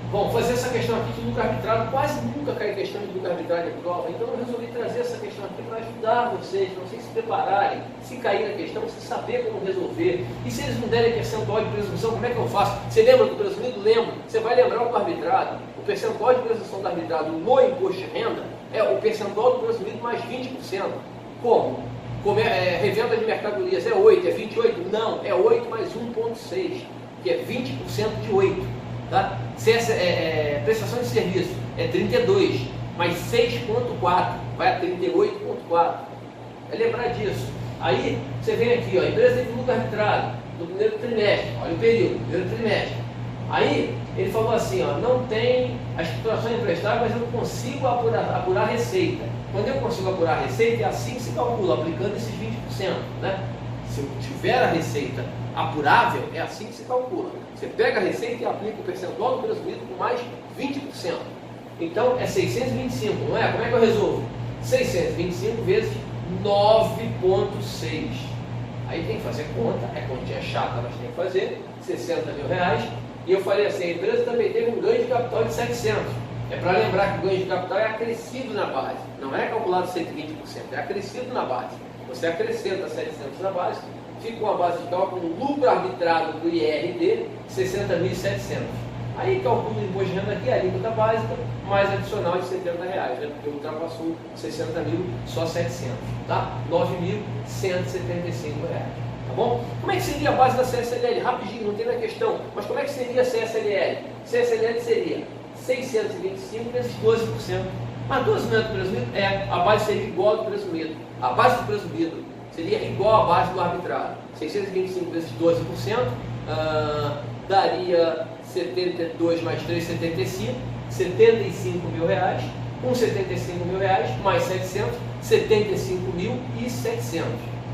Bom, fazer essa questão aqui de lucro arbitrário, quase nunca cai questão de lucro arbitrário em prova, então eu resolvi trazer essa questão aqui para ajudar vocês, para vocês se prepararem, se cair na questão, você saber como resolver. E se eles não derem percentual de presunção, como é que eu faço? Você lembra do presumido? Lembra. Você vai lembrar o do arbitrário. O percentual de presunção do arbitrário no imposto de renda é o percentual do presumido mais 20%. Como? Revenda de mercadorias é 8, é 28? Não, é 8 mais 1,6, que é 20% de 8. Tá? Se essa prestação de serviço é 32, mais 6,4, vai a 38,4. É lembrar disso. Aí você vem aqui, ó, empresa de lucro arbitrário do primeiro trimestre, olha o período, primeiro trimestre. Aí ele falou assim, ó, não tem a estruturação emprestável, mas eu consigo apurar a receita. Quando eu consigo apurar a receita, é assim que se calcula, aplicando esses 20%. Né? Se eu tiver a receita apurável, é assim que se calcula. Você pega a receita e aplica o percentual do presumido com mais 20%. Então é 625, não é? Como é que eu resolvo? 625 vezes 9,6. Aí tem que fazer conta, é continha chata, mas tem que fazer, 60 mil reais. E eu falei assim, a empresa também teve um ganho de capital de 700. É para lembrar que o ganho de capital é acrescido na base, não é calculado 120%, é acrescido na base. Você acrescenta 700 na base, fica com a base de cálculo lucro arbitrado do IRD 60.700. Aí calcula o imposto de renda aqui, a alíquota básica, mais adicional de R$70, né? Porque ultrapassou 60 mil, só 700, tá? R$9.175, tá bom? Como é que seria a base da CSLL? Rapidinho, não tem na questão, mas como é que seria a CSLL? CSLL seria 625 vezes 12%. Mas 12 não é do presumido? A base seria igual ao do presumido. A base do presumido seria igual à base do arbitrado. 625 vezes 12%, daria 72 mais 3, 75, R$75.000, com R$75.000 mais 700, R$75.700,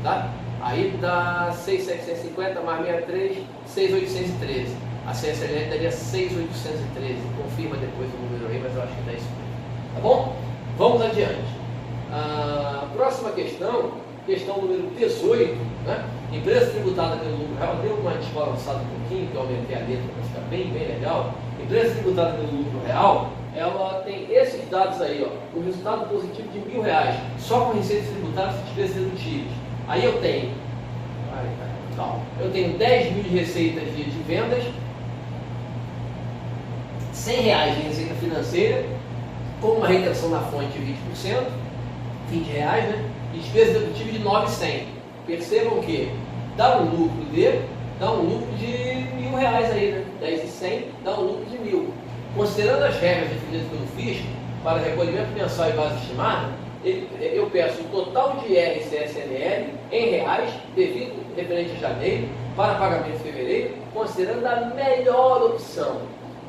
tá? Aí dá 6.750 mais 63, 6.813. A CSLL daria 6.813. Confirma depois o número aí, mas eu acho que dá isso mesmo. Tá bom? Vamos adiante. Próxima questão, questão número 18, né? Empresa tributada pelo lucro real, deu uma desbalançada um pouquinho, que eu aumentei a letra para ficar bem legal. Empresa tributada pelo lucro real, ela tem esses dados aí, ó, o resultado positivo de R$1.000, só com receitas tributárias e despesas dedutíveis. Aí eu tenho, eu tenho 10 mil de receitas de vendas, R$100 de receita financeira, com uma retenção na fonte de 20%, R$20, né? E despesas dedutíveis de 900. Percebam que dá um lucro de R$1.000 aí, né? 10 e 100 dá um lucro de 1.000. Considerando as regras definidas pelo fisco para recolhimento mensal e base estimada, eu peço o total de IR e CSLL em reais, devido referente a janeiro, para pagamento em fevereiro, considerando a melhor opção.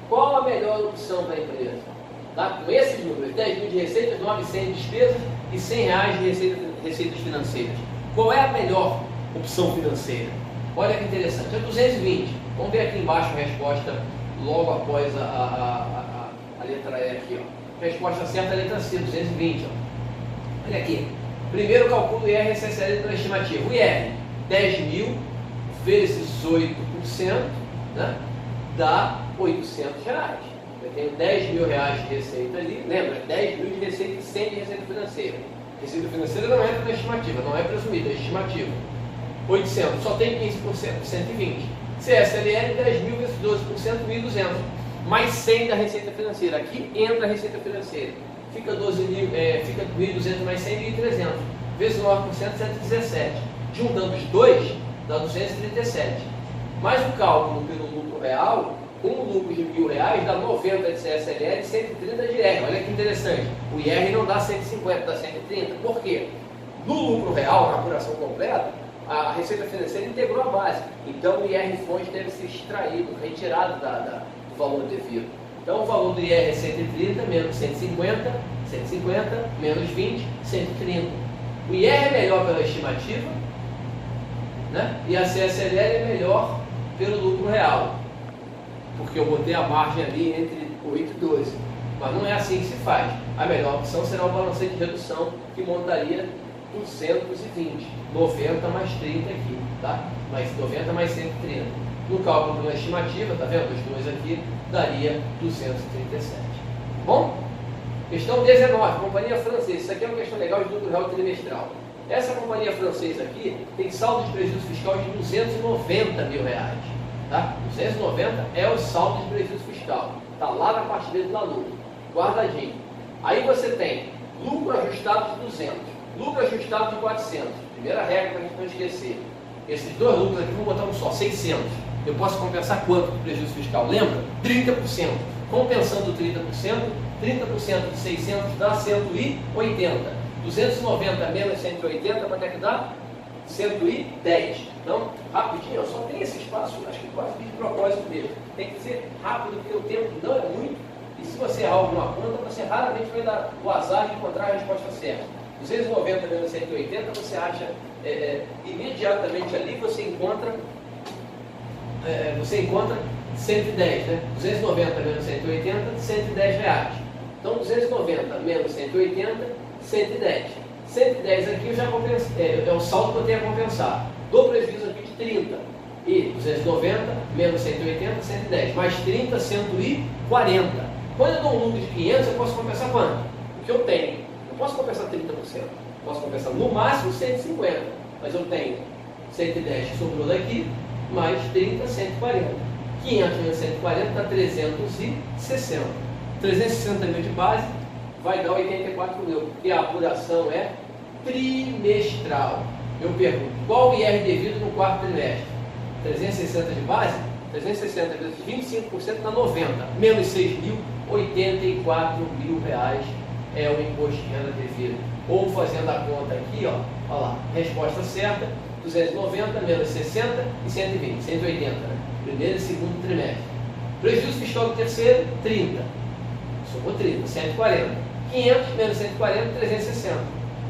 Qual a melhor opção para a empresa? Tá? Com esses números, 10 mil de receitas, 900 de despesas e R$100 de receitas financeiras. Qual é a melhor opção financeira? Olha que interessante, é 220. Vamos ver aqui embaixo a resposta logo após a letra E aqui, ó. Resposta certa é a letra C, 220. Ó. Olha aqui. Primeiro calculo IR e CSLL pela estimativa. O IR, 10 mil vezes 8%, né? Dá R$800. Eu tenho R$10.000 de receita ali, lembra? 10 mil de receita e 100 de receita financeira. Receita financeira não entra na estimativa, não é presumida, é estimativa. 800, só tem 15%, 120. CSLL, 10 mil vezes 12%, 1.200. Mais 100 da receita financeira. Aqui entra a receita financeira. Fica 1.200 mais 100, 1.300. Vezes 9%, 117. Juntando os dois, dá 237. Mais o cálculo pelo lucro real, com o lucro de R$1.000, dá 90 de CSLL e 130 de IR. Olha que interessante. O IR não dá 150, dá 130. Por quê? No lucro real, na apuração completa, a receita financeira integrou a base. Então o IR fonte deve ser extraído, retirado do valor devido. Então o valor do IR é 130 menos 150, 150 menos 20, 130. O IR é melhor pela estimativa, né? E a CSLL é melhor pelo lucro real, porque eu botei a margem ali entre 8 e 12. Mas não é assim que se faz. A melhor opção será o balancete de redução, que montaria 220, 90 mais 30 aqui, tá? Mais 90 mais 130. No cálculo da estimativa, tá vendo? Os dois aqui, daria 237. Bom? Questão 19, companhia francesa. Isso aqui é uma questão legal de lucro real trimestral. Essa companhia francesa aqui tem saldo de prejuízo fiscal de R$290.000, tá? 290 é o saldo de prejuízo fiscal. Tá lá na parte dele da lucro, guardadinho. Aí você tem lucro ajustado de 200, lucro ajustado de 400. Primeira regra para a gente não esquecer. Esses dois lucros aqui, vou botar um só, 600. Eu posso compensar quanto do prejuízo fiscal? Lembra? 30%. Compensando 30%, 30% de 600 dá 180. 290 menos 180, quanto é que dá? 110. Então, rapidinho, só tem esse espaço, acho que quase de propósito mesmo. Tem que ser rápido, porque o tempo não é muito. E se você errar alguma conta, você raramente vai dar o azar de encontrar a resposta certa. 290 menos 180, você acha imediatamente ali, você encontra 110, né? 290 menos 180, R$110. Então, 290 menos 180, 110. 110 aqui eu já compensei, é o saldo que eu tenho a compensar. Dou prejuízo aqui de 30. E 290 menos 180, 110. Mais 30, 140. Quando eu dou um lucro de 500, eu posso compensar quanto? O que eu tenho. Eu posso compensar 30%. Posso compensar no máximo 150. Mas eu tenho 110 que sobrou daqui, mais 30, 140. 500 menos 140 dá 360. 360 mil de base vai dar 84 mil, porque a apuração é trimestral. Eu pergunto, qual o IR devido no quarto trimestre? 360 de base? 360 vezes 25% dá 90. Menos 6 mil, 84 mil reais é o imposto de renda devido. Ou fazendo a conta aqui, ó, olha lá, resposta certa, 290 menos 60 e 120, 180, né? Primeiro e segundo trimestre. Prejuízo fiscal do terceiro, 30. Somou 30, 140. 500 menos 140, 360.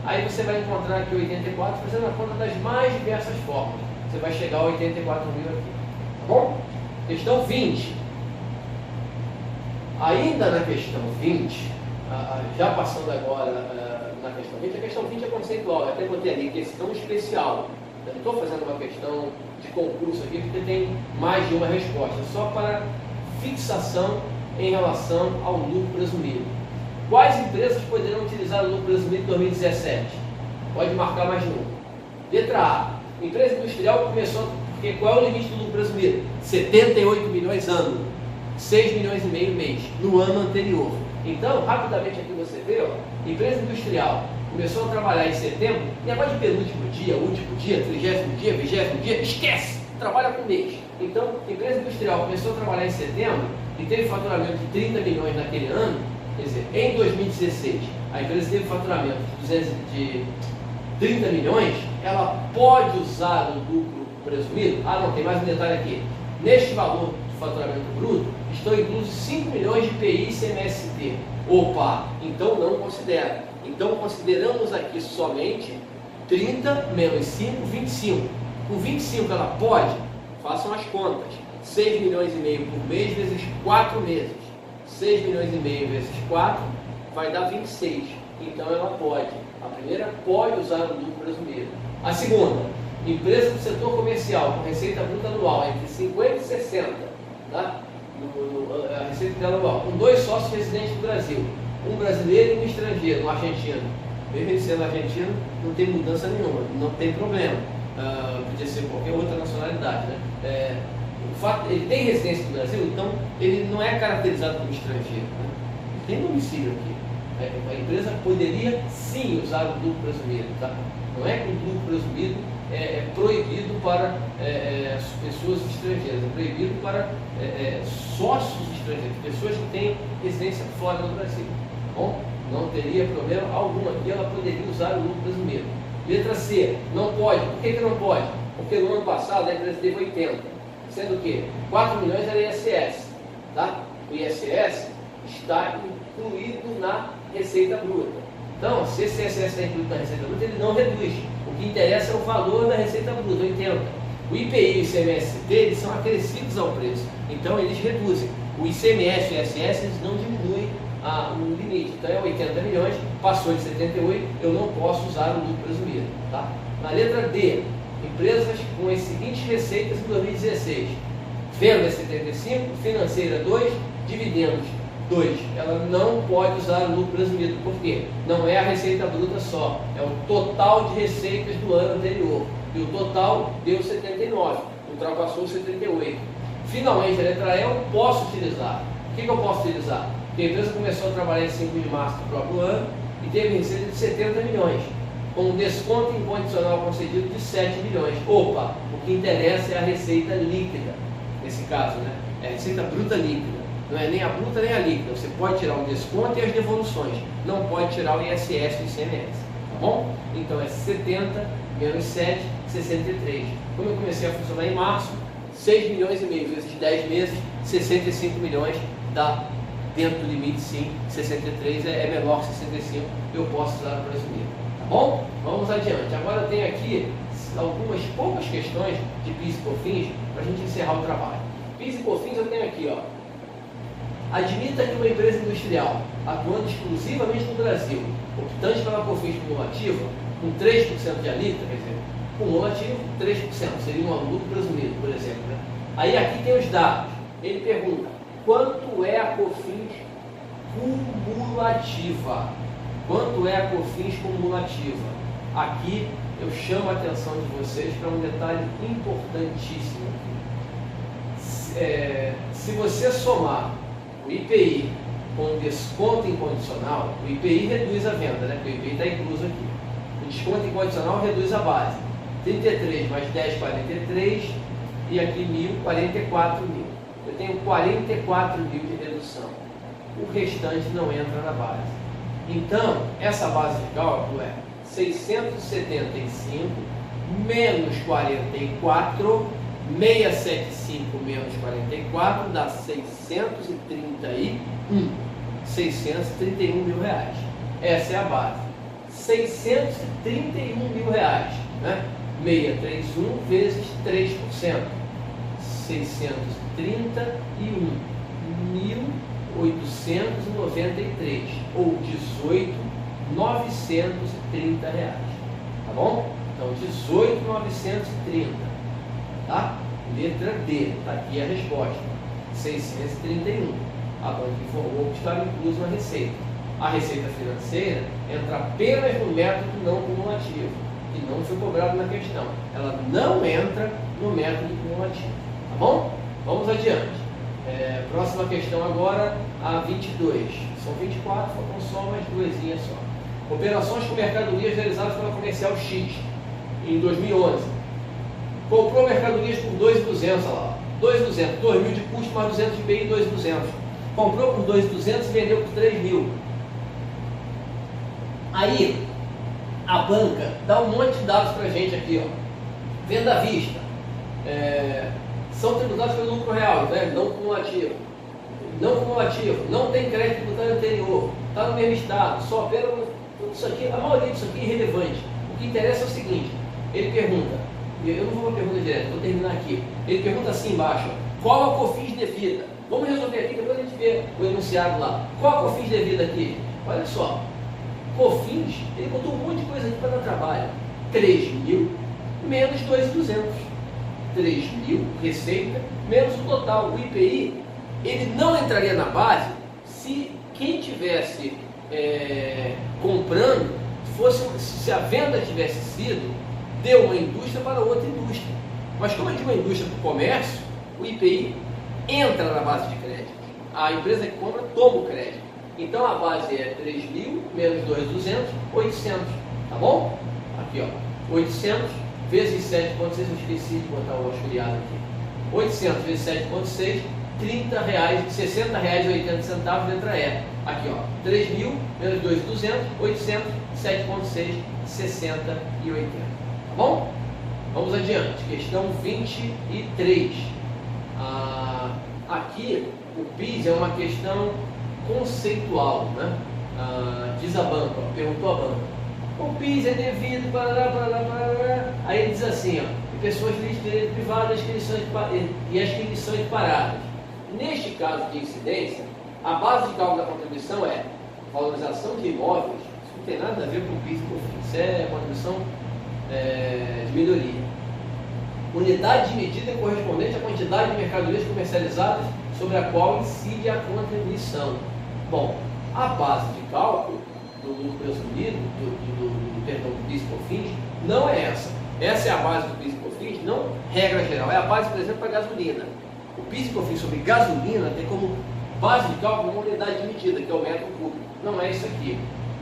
Aí você vai encontrar aqui 84, fazendo a conta das mais diversas formas. Você vai chegar a 84 mil aqui. Tá bom? Questão 20. Ainda na questão 20, já passando agora na questão 20, a questão 20 é conceitual. Eu até botei ali questão especial. Eu não estou fazendo uma questão de concurso aqui porque tem mais de uma resposta, só para fixação em relação ao lucro presumido. Quais empresas poderão utilizar o lucro presumido em 2017? Pode marcar mais um. Letra A. Empresa industrial começou, porque qual é o limite do lucro presumido? 78 milhões ano, 6 milhões e meio mês, no ano anterior. Então, rapidamente aqui você vê, ó, empresa industrial começou a trabalhar em setembro, negócio de penúltimo dia, último dia, 30º dia, 20º dia, esquece, trabalha com mês. Então, empresa industrial começou a trabalhar em setembro e teve faturamento de 30 milhões naquele ano, quer dizer, em 2016, a empresa teve faturamento de 30 milhões, ela pode usar o lucro presumido? Ah, não, tem mais um detalhe aqui. Neste valor de faturamento bruto, estão inclusos 5 milhões de PI e CMST. Opa, então não considera. Então consideramos aqui somente 30 menos 5, 25. Com 25 ela pode? Façam as contas. 6 milhões e meio por mês vezes 4 meses. 6 milhões e meio vezes 4 vai dar 26. Então ela pode. A primeira pode usar o lucro presumido. A segunda, empresa do setor comercial com receita bruta anual entre 50 e 60, tá? A receita dela anual, com 2 sócios residentes do Brasil, um brasileiro e um estrangeiro, um argentino. Mesmo ele sendo argentino, não tem mudança nenhuma, não tem problema. Podia ser qualquer outra nacionalidade, né? O fato, ele tem residência no Brasil, então ele não é caracterizado como estrangeiro, né? Ele tem domicílio aqui. A empresa poderia sim usar o lucro presumido, tá? Não é que o lucro presumido é proibido para pessoas estrangeiras, é proibido para sócios estrangeiros, pessoas que têm residência fora do Brasil. Tá bom? Não teria problema algum aqui, ela poderia usar o lucro presumido. Letra C, não pode. Por que não pode? Porque no ano passado a empresa teve 80, sendo que 4 milhões era ISS, tá? O ISS está incluído na receita bruta. Então, se esse ISS está incluído na receita bruta, ele não reduz. O que interessa é o valor da receita bruta, 80. O IPI e o ICMS eles são acrescidos ao preço, então eles reduzem. O ICMS e o ISS eles não diminuem o limite. Então é 80 milhões, passou de 78, eu não posso usar o lucro presumido. Tá? Na letra D, empresas com as seguintes receitas em 2016. Venda 75, financeira 2, dividendos 2. Ela não pode usar o lucro presumido. Por quê? Não é a receita bruta só, é o total de receitas do ano anterior. E o total deu 79, ultrapassou 78. Finalmente, a letra E eu posso utilizar. O que eu posso utilizar? Porque a empresa começou a trabalhar em 5 de março do próprio ano e teve receita de 70 milhões, com um desconto incondicional concedido de 7 milhões. Opa, o que interessa é a receita líquida, nesse caso, né? É a receita bruta líquida. Não é nem a bruta nem a líquida. Você pode tirar o desconto e as devoluções, não pode tirar o ISS e o ICMS. Tá bom? Então é 70 menos 7, 63. Como eu comecei a funcionar em março, 6 milhões e meio vezes 10 meses, 65 milhões dá dentro do limite, sim. 63 é menor que 65, eu posso usar o presumido. Tá bom? Vamos adiante. Agora eu tenho aqui algumas poucas questões de PIS e COFINS para a gente encerrar o trabalho. PIS e COFINS eu tenho aqui, ó. Admita que uma empresa industrial, atuando exclusivamente no Brasil, optante pela COFINS cumulativa, com 3% de alíquota, quer dizer, cumulativo 3%, seria um lucro presumido, por exemplo. Né? Aí aqui tem os dados. Ele pergunta, quanto é a COFINS cumulativa? Quanto é a COFINS cumulativa? Aqui eu chamo a atenção de vocês para um detalhe importantíssimo. Se você somar o IPI com desconto incondicional, o IPI reduz a venda, né? Porque o IPI está incluso aqui. O desconto incondicional reduz a base. 33 mais 10, 43, e aqui 1.000, 44 mil. Eu tenho 44 mil de redução. O restante não entra na base. Então, essa base de cálculo é 675 menos 44, 675 menos 44 dá 631 mil reais. Essa é a base. 631 mil reais, né? 631 vezes 3%. 631.893 ou 18.930 reais. Tá bom? Então, 18.930. Tá? Letra D. Tá aqui a resposta. 631. A banca informou que estava incluso na receita. A receita financeira entra apenas no método não cumulativo, que não foi cobrado na questão. Ela não entra no método cumulativo. Tá bom? Vamos adiante. Próxima questão agora, a 22. São 24, faltam só mais duesinhas só. Operações com mercadorias realizadas pela Comercial X em 2011. Comprou mercadorias por 2.200, olha lá. 2.200, 2.000 de custo mais 200 de IPI, 2.200. Comprou por 2.200 e vendeu por 3.000. Aí, a banca dá um monte de dados para a gente aqui, ó. Venda à vista. São tributados pelo lucro real, né? Não cumulativo. Não cumulativo, não tem crédito tributário anterior, está no mesmo estado, só opera. Tudo isso aqui, a maioria disso aqui é irrelevante. O que interessa é o seguinte: ele pergunta, eu não vou para a pergunta direta, vou terminar aqui. Ele pergunta assim embaixo: qual a COFINS devida? Vamos resolver aqui, depois a gente vê o enunciado lá. Qual a COFINS devida aqui? Olha só, COFINS, ele botou um monte de coisa aqui para dar trabalho. 3.000 menos 2.200. 3.000 receita menos o total. O IPI, ele não entraria na base se quem tivesse comprando, se a venda tivesse sido de uma indústria para outra indústria. Mas como é de uma indústria para o comércio, o IPI entra na base de crédito. A empresa que compra toma o crédito. Então a base é 3.000 menos 2.200, 800. Tá bom? Aqui, ó. 800 vezes 7,6, eu esqueci de botar o auxiliado aqui. 800 vezes 7,6, R$30, R$60,80, letra E. Aqui, ó, 3.000 menos 2.200, 800, 7,6, 60 e 80. Tá bom? Vamos adiante. Questão 23. Aqui, o PIS é uma questão conceitual, né? Diz a banca, ó, perguntou a banca. O PIS é devido, parará. Aí ele diz assim, ó, pessoas de direito privado e as que são equiparadas. Neste caso de incidência, a base de cálculo da contribuição é valorização de imóveis. Isso não tem nada a ver com PIS e COFINS, isso é contribuição de melhoria. Unidade de medida correspondente à quantidade de mercadorias comercializadas sobre a qual incide a contribuição. Bom, a base de cálculo do lucro presumido, do PIS e COFINS, não é essa. Essa é a base do PIS e COFINS, não regra geral. É a base, por exemplo, para gasolina. O PIS e COFINS sobre gasolina tem como base de cálculo uma unidade de medida, que é o metro cúbico. Não é isso aqui.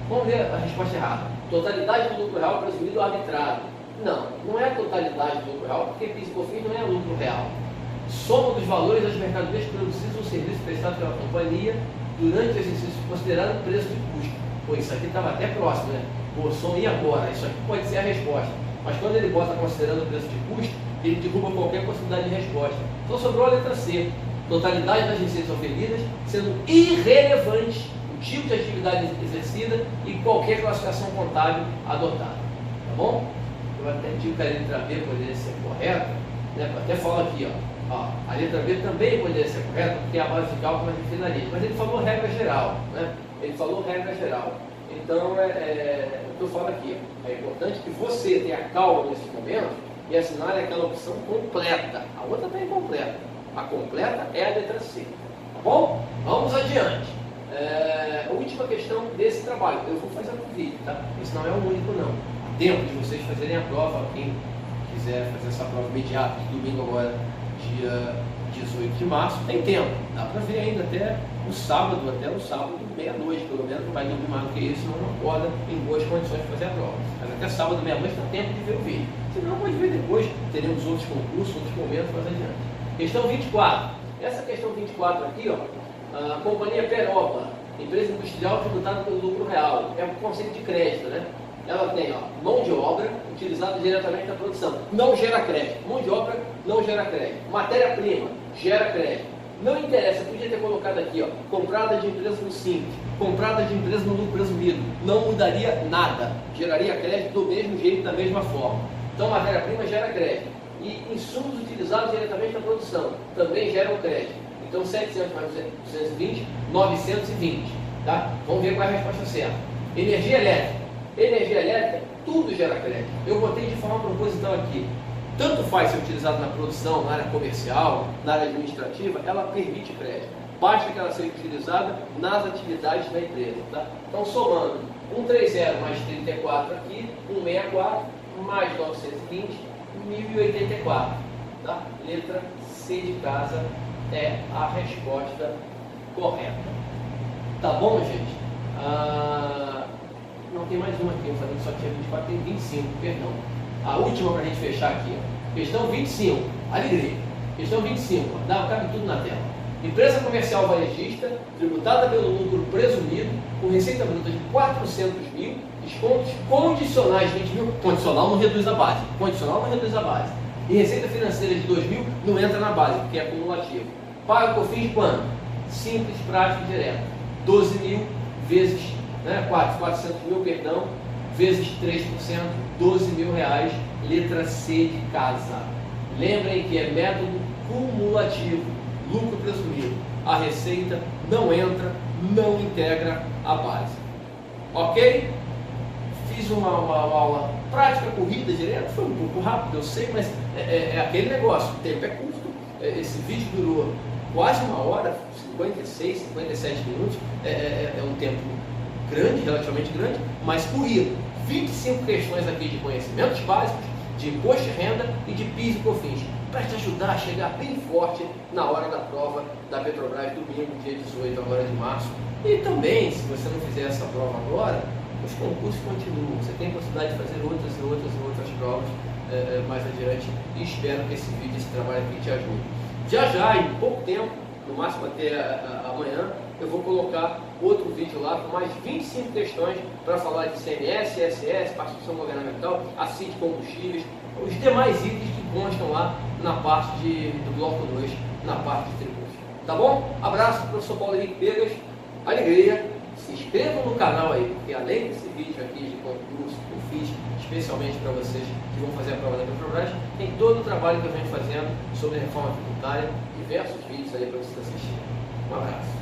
Vamos ver a resposta errada. Totalidade do lucro real presumido arbitrado. Não é a totalidade do lucro real, porque PIS e COFINS não é lucro real. Soma dos valores das mercadorias produzidas ou serviços prestados pela companhia durante o exercício considerado preço de custo. Pô, isso aqui estava até próximo, né? Pô, soma e agora? Isso aqui pode ser a resposta. Mas quando ele bota considerando o preço de custo, ele derruba qualquer possibilidade de resposta. Então sobrou a letra C. Totalidade das receitas oferidas, sendo irrelevante o tipo de atividade exercida e qualquer classificação contábil adotada. Tá bom? Eu até digo que a letra B poderia ser correta, né? Até falo aqui, ó, a letra B também poderia ser correta, porque é a base de cálculo mais refinalista. Mas ele falou regra geral, né? Ele falou regra geral. Então, eu estou falando aqui, ó, é importante que você tenha calma nesse momento e assinar aquela opção completa. A outra está incompleta. A completa é a letra C. Tá bom? Vamos adiante. A última questão desse trabalho. Eu vou fazer no vídeo, tá? Esse não é o único, não. Há tempo de vocês fazerem a prova. Quem quiser fazer essa prova imediata, de domingo agora, dia 18 de março, tem tempo, dá para ver ainda até o sábado meia-noite, pelo menos, não vai dormir mais do que isso, senão não acorda em boas condições de fazer a prova. Mas até sábado meia-noite dá tempo de ver o vídeo. Se não, pode ver depois, teremos outros concursos, outros momentos mais adiante. Questão 24. Essa questão 24 aqui, ó, a companhia Peroba, empresa industrial tributada pelo lucro real, é um conceito de crédito, né? Ela tem, ó, mão de obra utilizada diretamente na produção, não gera crédito. Mão de obra não gera crédito. Matéria-prima gera crédito. Não interessa, podia ter colocado aqui, ó, comprada de empresa no Simples, comprada de empresa no lucro presumido, não mudaria nada, geraria crédito do mesmo jeito, da mesma forma. Então, matéria-prima gera crédito. E insumos utilizados diretamente na produção também geram crédito. Então, 700 mais 220, 920. Tá? Vamos ver qual é a resposta certa. Energia elétrica. Energia elétrica, tudo gera crédito. Eu botei de forma proposital aqui. Tanto faz ser utilizado na produção, na área comercial, na área administrativa, ela permite crédito. Basta que ela seja utilizada nas atividades da empresa. Tá? Então, somando 130 mais 34 aqui, 164 mais 920, 1084. Tá? Letra C de casa é a resposta correta. Tá bom, gente? Não, tem mais uma aqui, eu falei que só tinha 24, tem 25, perdão. A última para a gente fechar aqui, ó. Questão 25, alegria. Questão 25, ó. Cabe tudo na tela. Empresa comercial varejista, tributada pelo lucro presumido, com receita bruta de 400 mil, descontos condicionais de 20 mil, condicional não reduz a base, e receita financeira de 2 mil não entra na base, porque é acumulativo. Paga COFINS de quando? Simples, prático e direto. 12 mil vezes, né, 400 mil, perdão, vezes 3%, 12 mil reais, letra C de casa. Lembrem que é método cumulativo, lucro presumido. A receita não entra, não integra a base. Ok? Fiz uma aula prática, corrida direto, foi um pouco rápido, eu sei, mas é aquele negócio, o tempo é curto. Esse vídeo durou quase uma hora, 56, 57 minutos, é um tempo grande, relativamente grande, mas corrido. 25 questões aqui de conhecimentos básicos, de imposto de renda e de PIS e COFINS, para te ajudar a chegar bem forte na hora da prova da Petrobras, domingo, dia 18 agora de março. E também, se você não fizer essa prova agora, os concursos continuam. Você tem a possibilidade de fazer outras provas mais adiante, e espero que esse vídeo, esse trabalho aqui te ajude. Já, em pouco tempo, no máximo até amanhã, eu vou colocar outro vídeo lá com mais 25 questões para falar de CMS, ISS, participação governamental, a CID combustíveis, os demais itens que constam lá na parte do bloco 2, na parte de tributos. Tá bom? Abraço, professor Paulo Henrique Pegas, alegria. Se inscrevam no canal aí, porque além desse vídeo aqui de concurso que eu fiz especialmente para vocês que vão fazer a prova da Petrobras, tem todo o trabalho que eu venho fazendo sobre reforma tributária, diversos vídeos aí para vocês assistirem. Um abraço.